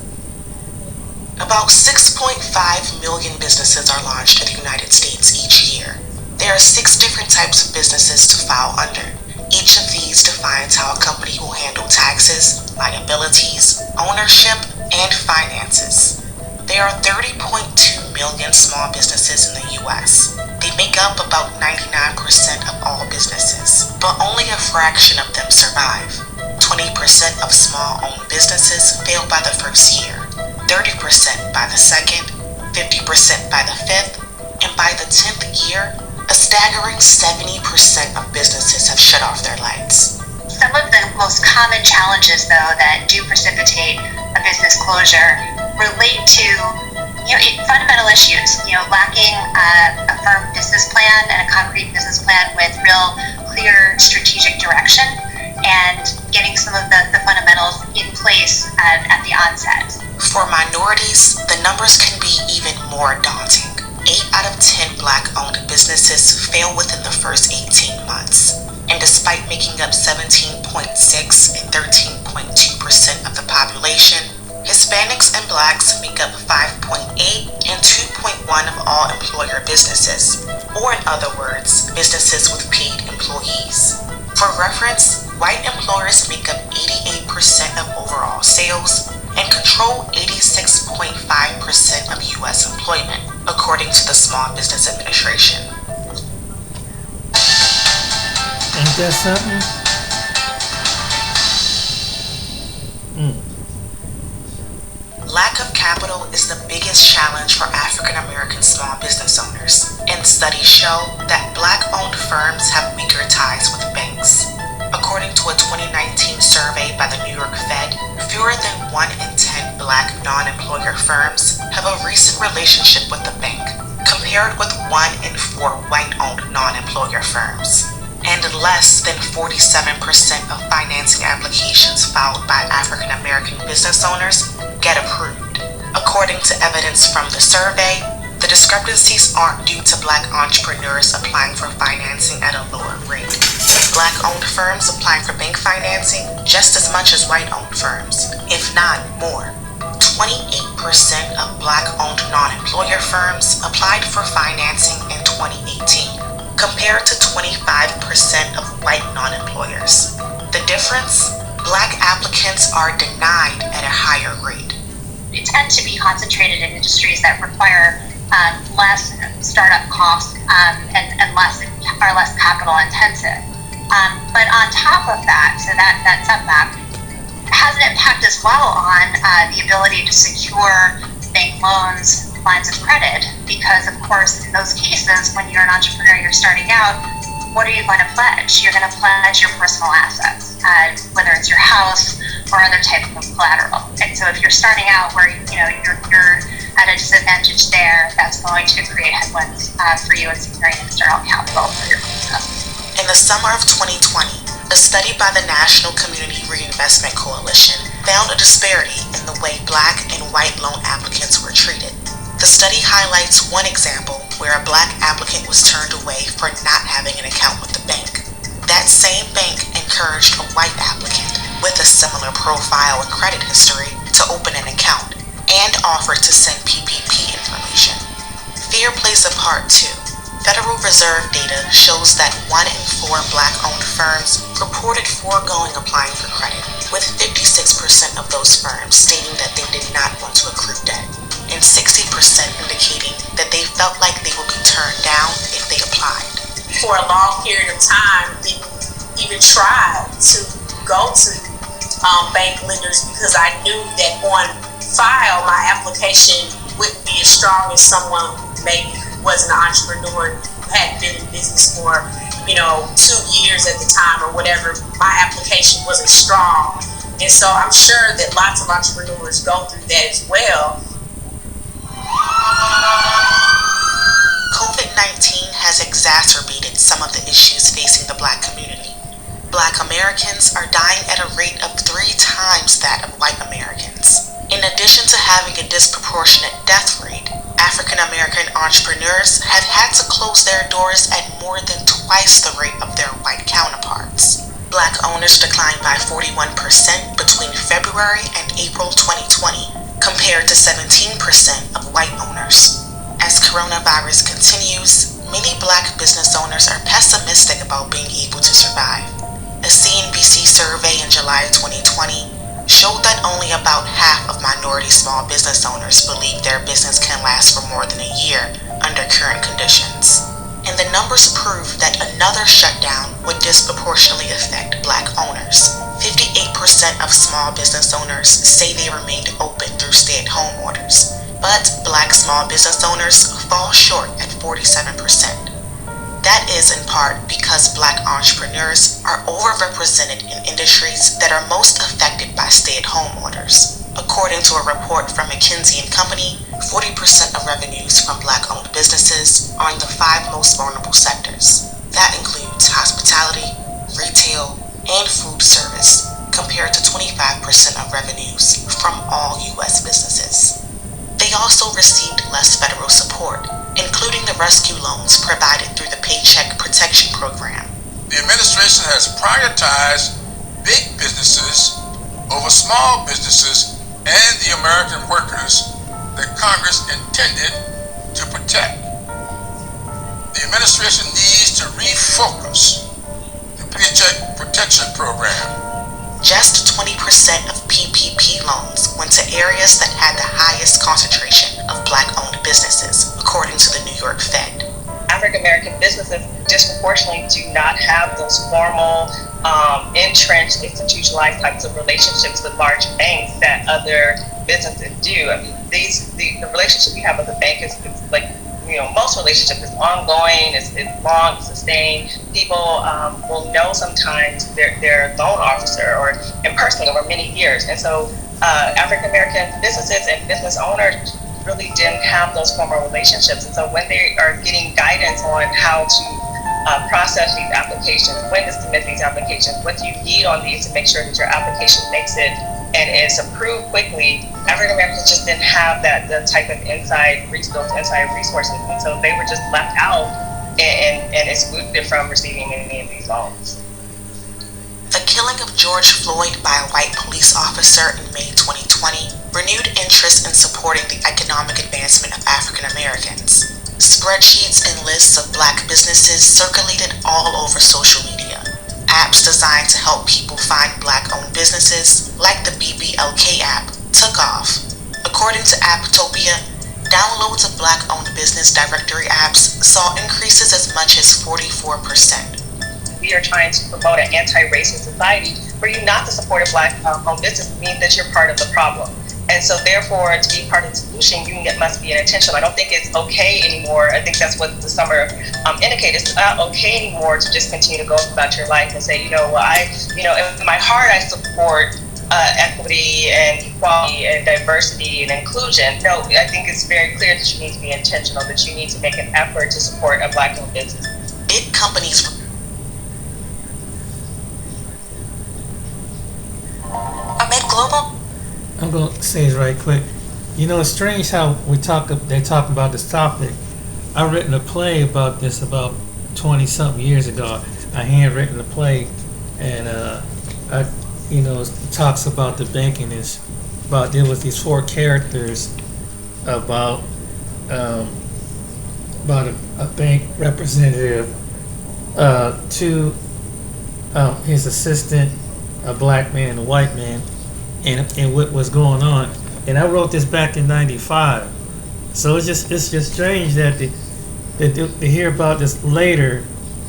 About 6.5 million businesses are launched in the United States each year. There are 6 different types of businesses to file under. Each of these defines how a company will handle taxes, liabilities, ownership, and finances. There are 30.2 million small businesses in the U.S. They make up about 99% of all businesses, but only a fraction of them survive. 20% of small-owned businesses fail by the first year, 30% by the second, 50% by the fifth, and by the 10th year, a staggering 70% of businesses have shut off their lights. Some of the most common challenges, though, that do precipitate a business closure relate to fundamental issues, lacking a firm business plan and a concrete business plan with real clear strategic direction, and getting some of the fundamentals in place at the onset. For minorities, the numbers can be even more daunting. 8 out of 10 Black-owned businesses fail within the first 18 months. And despite making up 17.6 and 13.2% of the population, Hispanics and Blacks make up 5.8 and 2.1 of all employer businesses, or in other words, businesses with paid employees. For reference, white employers make up 88% of overall sales and control 86.5% of U.S. employment, according to the Small Business Administration. Ain't that something? Lack of capital is the biggest challenge for African American small business owners, and studies show that Black-owned firms have weaker ties with banks. According to a 2019 survey by the New York Fed, fewer than 1 in 10 Black non-employer firms have a recent relationship with the bank, compared with 1 in 4 white-owned non-employer firms. And less than 47% of financing applications filed by African American business owners get approved. According to evidence from the survey, the discrepancies aren't due to Black entrepreneurs applying for financing at a lower rate, Black-owned firms applying for bank financing just as much as white-owned firms, if not more. 28% of Black-owned non-employer firms applied for financing in 2018, compared to 25% of white non-employers. The difference? Black applicants are denied at a higher rate. They tend to be concentrated in industries that require less startup costs and are less capital intensive. But on top of that, so that setback has an impact as well on the ability to secure bank loans, lines of credit, because of course in those cases when you're an entrepreneur, you're starting out, what are you going to pledge? You're going to pledge your personal assets, whether it's your house or other type of collateral. And so if you're starting out where you're at a disadvantage there, that's going to create headwinds for you in securing external capital for your business. In the summer of 2020, a study by the National Community Reinvestment Coalition found a disparity in the way Black and white loan applicants were treated. The study highlights one example where a Black applicant was turned away for not having an account with the bank. That same bank encouraged a white applicant with a similar profile and credit history to open an account and offered to send PPP information. Fear plays a part too. Federal Reserve data shows that 1 in 4 Black-owned firms reported foregoing applying for credit, with 56% of those firms stating that they did not want to accrue debt, and 60% indicating that they felt like they would be turned down if they applied. For a long period of time, didn't even try to go to bank lenders because I knew that on file my application wouldn't be as strong as someone who maybe wasn't an entrepreneur, who hadn't been in business for 2 years at the time or whatever. My application wasn't strong, and so I'm sure that lots of entrepreneurs go through that as well. COVID-19 has exacerbated some of the issues facing the Black community. Black Americans are dying at a rate of 3 times that of white Americans. In addition to having a disproportionate death rate, African American entrepreneurs have had to close their doors at more than twice the rate of their white counterparts. Black owners declined by 41% between February and April 2020, compared to 17% of white owners. As coronavirus continues, many Black business owners are pessimistic about being able to survive. A CNBC survey in July 2020 showed that only about half of minority small business owners believe their business can last for more than a year under current conditions. And the numbers prove that another shutdown would disproportionately affect Black owners. 58% of small business owners say they remained open through stay-at-home orders, but Black small business owners fall short at 47%. That is in part because Black entrepreneurs are overrepresented in industries that are most affected by stay-at-home orders. According to a report from McKinsey & Company, 40% of revenues from Black-owned businesses are in the 5 most vulnerable sectors. That includes hospitality, retail, and food service, compared to 25% of revenues from all U.S. businesses. They also received less federal support, including the rescue loans provided through the Paycheck Protection Program. The administration has prioritized big businesses over small businesses and the American workers that Congress intended to protect. The administration needs to refocus the Paycheck Protection Program. Just 20% of PPP loans went to areas that had the highest concentration of Black-owned businesses, according to the New York Fed. African American businesses disproportionately do not have those formal, entrenched, institutionalized types of relationships with large banks that other businesses do. I mean, the relationship you have with the bank is like, most relationships is ongoing, it's long, it's sustained. People will know sometimes their loan officer or in person over many years. And so African American businesses and business owners really didn't have those formal relationships. And so when they are getting guidance on how to process these applications, when to submit these applications, what do you need on these to make sure that your application makes it and is approved quickly, African Americans just didn't have the type of inside resources, and so they were just left out and excluded from receiving any of these loans. killing of George Floyd by a white police officer in May 2020 renewed interest in supporting the economic advancement of African Americans. Spreadsheets and lists of black businesses circulated all over social media. Apps designed to help people find black-owned businesses, like the BBLK app, took off. According to Apptopia, downloads of black-owned business directory apps saw increases as much as 44%. We are trying to promote an anti-racist society. For you not to support a black-owned business means that you're part of the problem. And so therefore, to be part of the solution, you must be intentional. I don't think it's okay anymore. I think that's what the summer indicated. It's not okay anymore to just continue to go about your life and say, in my heart, I support equity and equality and diversity and inclusion. No, I think it's very clear that you need to be intentional, that you need to make an effort to support a black-owned business. Big companies. Amid global. I'm going to say it right quick. It's strange how they talk about this topic. I've written a play about this about 20-something years ago. I handwritten a play, and it talks about the banking is about there was these 4 characters about a bank representative, to his assistant, a black man and a white man, and what was going on. And I wrote this back in '95, so it's just strange that to hear about this later,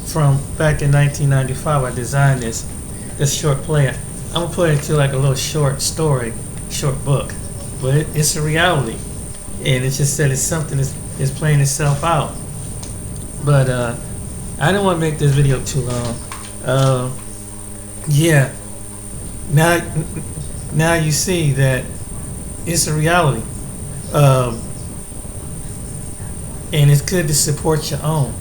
from back in 1995. I designed this short play. I'm gonna put it into like a little short story, short book, but it's a reality, and it's just that it's something that's playing itself out. But I don't want to make this video too long. Yeah, now you see that it's a reality, and it's good to support your own.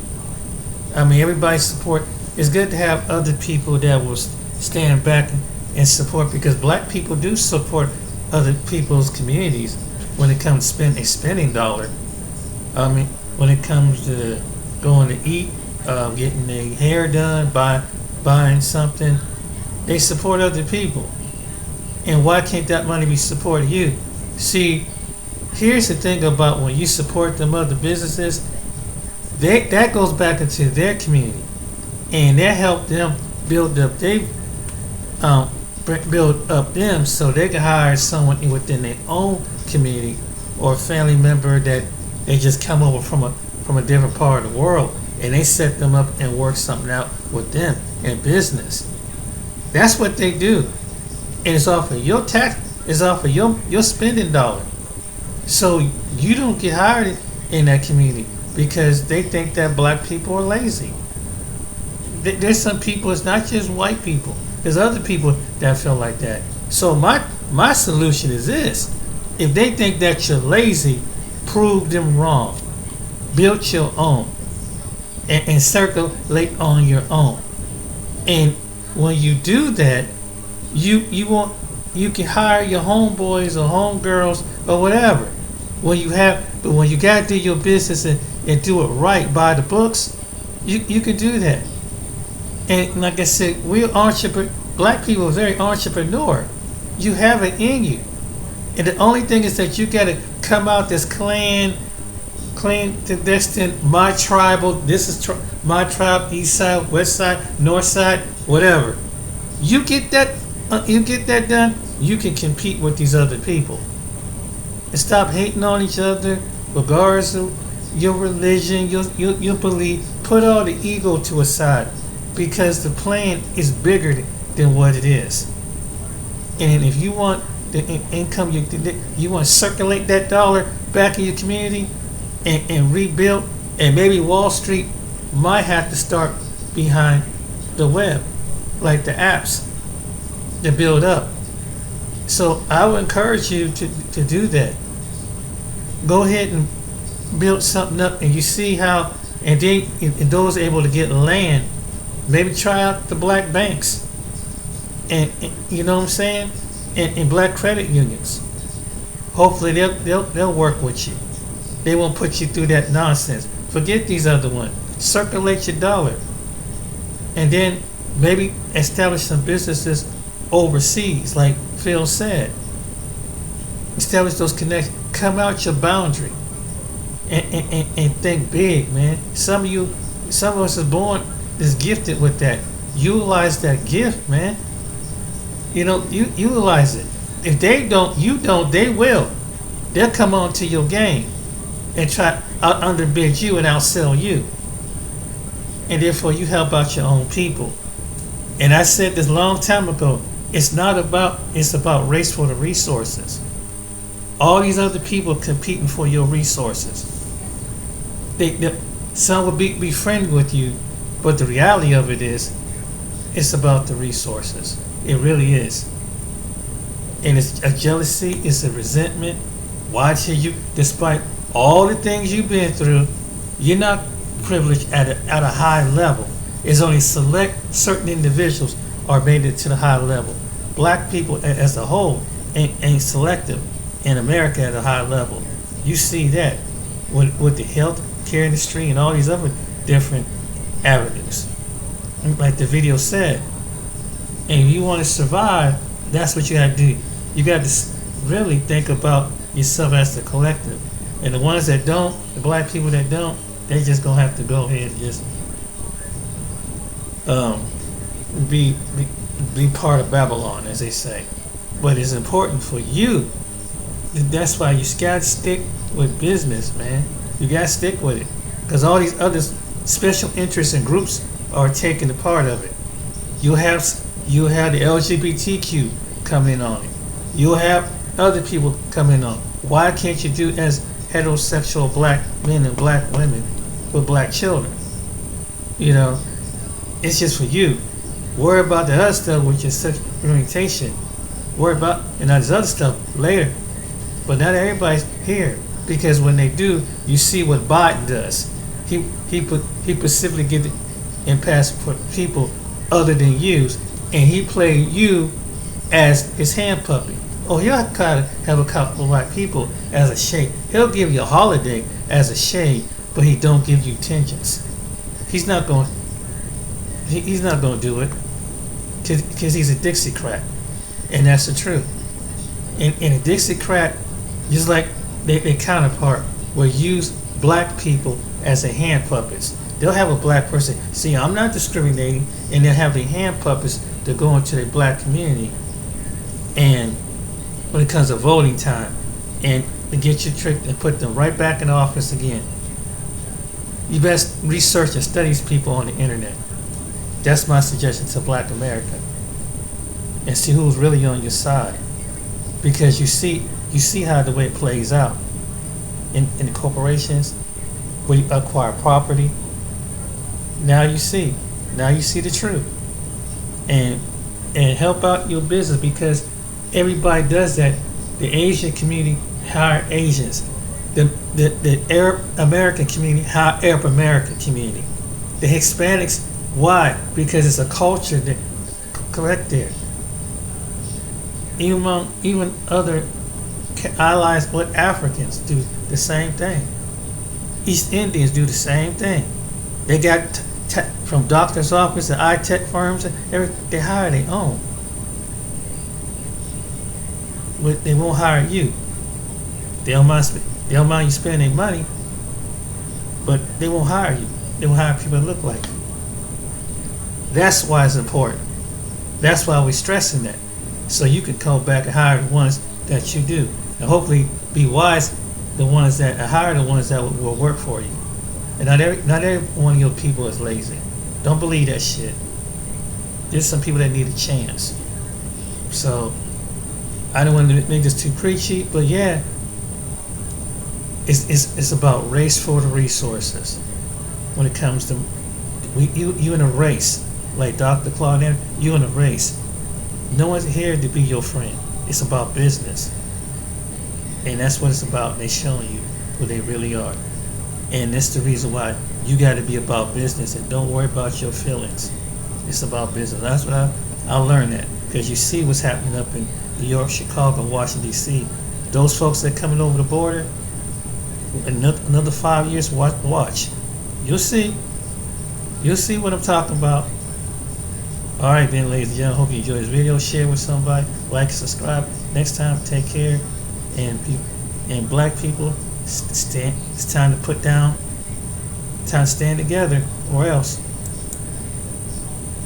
I mean, everybody support. It's good to have other people that will stand back and support, because black people do support other people's communities when it comes to spending dollar. I mean, when it comes to going to eat, getting their hair done, buying something, they support other people. And why can't that money be supporting you? See, here's the thing about when you support them other businesses, that goes back into their community, and that help them build up. Build up them so they can hire someone within their own community or a family member that they just come over from a different part of the world, and they set them up and work something out with them in business. That's what they do, and it's off of your tax. It's off of your spending dollar. So you don't get hired in that community because they think that black people are lazy. There's some people. It's not just white people. There's other people that feel like that. So my solution is this: if they think that you're lazy, prove them wrong. Build your own, and circulate on your own. And when you do that, you can hire your homeboys or homegirls or whatever. When you gotta do your business and do it right by the books, you can do that. And like I said, black people are very entrepreneur. You have it in you. And the only thing is that you gotta come out this clan to distant, my tribal, this is my tribe, east side, west side, north side, whatever. You get that done, you can compete with these other people. And stop hating on each other, regardless of your religion, your belief. Put all the ego to a side, because the plan is bigger than what it is. And if you want the income, you want to circulate that dollar back in your community and rebuild, and maybe Wall Street might have to start behind the web, like the apps, to build up. So I would encourage you to do that. Go ahead and build something up, and you see how, and then if those able to get land, maybe try out the black banks, and you know what I'm saying, and black credit unions. Hopefully they'll work with you. They won't put you through that nonsense. Forget these other ones. Circulate your dollar, and then Maybe establish some businesses overseas, like Phil said. Establish those connections. Come out your boundary and think big, man. Some of us is gifted with that. Utilize that gift, man. You utilize it. If they don't, you don't, they will. They'll come on to your game and try out underbid you and outsell you. And therefore you help out your own people. And I said this a long time ago, it's about race for the resources. All these other people competing for your resources. Some will be friendly with you, but the reality of it is, it's about the resources. It really is. And it's a jealousy, it's a resentment. Watching you, despite all the things you've been through, you're not privileged at a high level. It's only certain individuals are made it to the high level. Black people as a whole ain't selective in America at a high level. You see that with the health care industry and all these other different avenues. Like the video said, and if you want to survive, that's what you got to do. You got to really think about yourself as the collective. And the ones that don't, the black people that don't, they just gonna have to go ahead and just be part of Babylon, as they say. But it's important for you. That's why you gotta stick with business, man. You gotta stick with it, because all these other special interests and groups are taking a part of it. You have the LGBTQ come in on it. You'll have other people come in on it. Why can't you do as heterosexual black men and black women with black children? It's just for you. Worry about the other stuff with your sexual orientation. Worry about and all this other stuff later. But not everybody's here, because when they do, you see what Biden does. He specifically get it and pass for people other than you, and he played you as his hand puppet. Oh, he'll kind of have a couple of black people as a shade. He'll give you a holiday as a shade, but he don't give you tensions. He's not going to do it, because he's a Dixiecrat, and that's the truth. And a Dixiecrat, just like their counterpart, will use black people as a hand puppets. They'll have a black person. See, I'm not discriminating, and they'll have their hand puppets to go into their black community, and when it comes to voting time, and to get you tricked and put them right back in the office again. You best research and study these people on the internet. That's my suggestion to Black America. And see who's really on your side. Because you see how the way it plays out in the corporations, where you acquire property. Now you see the truth. And help out your business, because everybody does that. The Asian community hire Asians. The Arab American community hire Arab American community. The Hispanics, why? Because it's a culture that correct there. Even other allies with Africans do the same thing. East Indians do the same thing. They got from doctor's office to eye-tech firms and everything. They hire their own. But they won't hire you. They don't mind you spending their money, but they won't hire you. They won't hire people that look like you. That's why it's important. That's why we're stressing that. So you can come back and hire the ones that you do. And hopefully be wise, the ones that hire the ones that will work for you. And not every one of your people is lazy. Don't believe that shit. There's some people that need a chance. So I don't want to make this too preachy, but yeah, it's about race for the resources. When it comes to you in a race, like Dr. Claude, you in a race. No one's here to be your friend. It's about business, and that's what it's about. They're showing you who they really are, and that's the reason why you got to be about business and don't worry about your feelings. It's about business. That's what I learned that, because you see what's happening up in New York, Chicago, Washington, D.C. Those folks that coming over the border, another 5 years, watch. You'll see what I'm talking about. All right, then, ladies and gentlemen, hope you enjoyed this video. Share with somebody. Like, subscribe. Next time, take care. And black people, it's time to put down. Time to stand together, or else.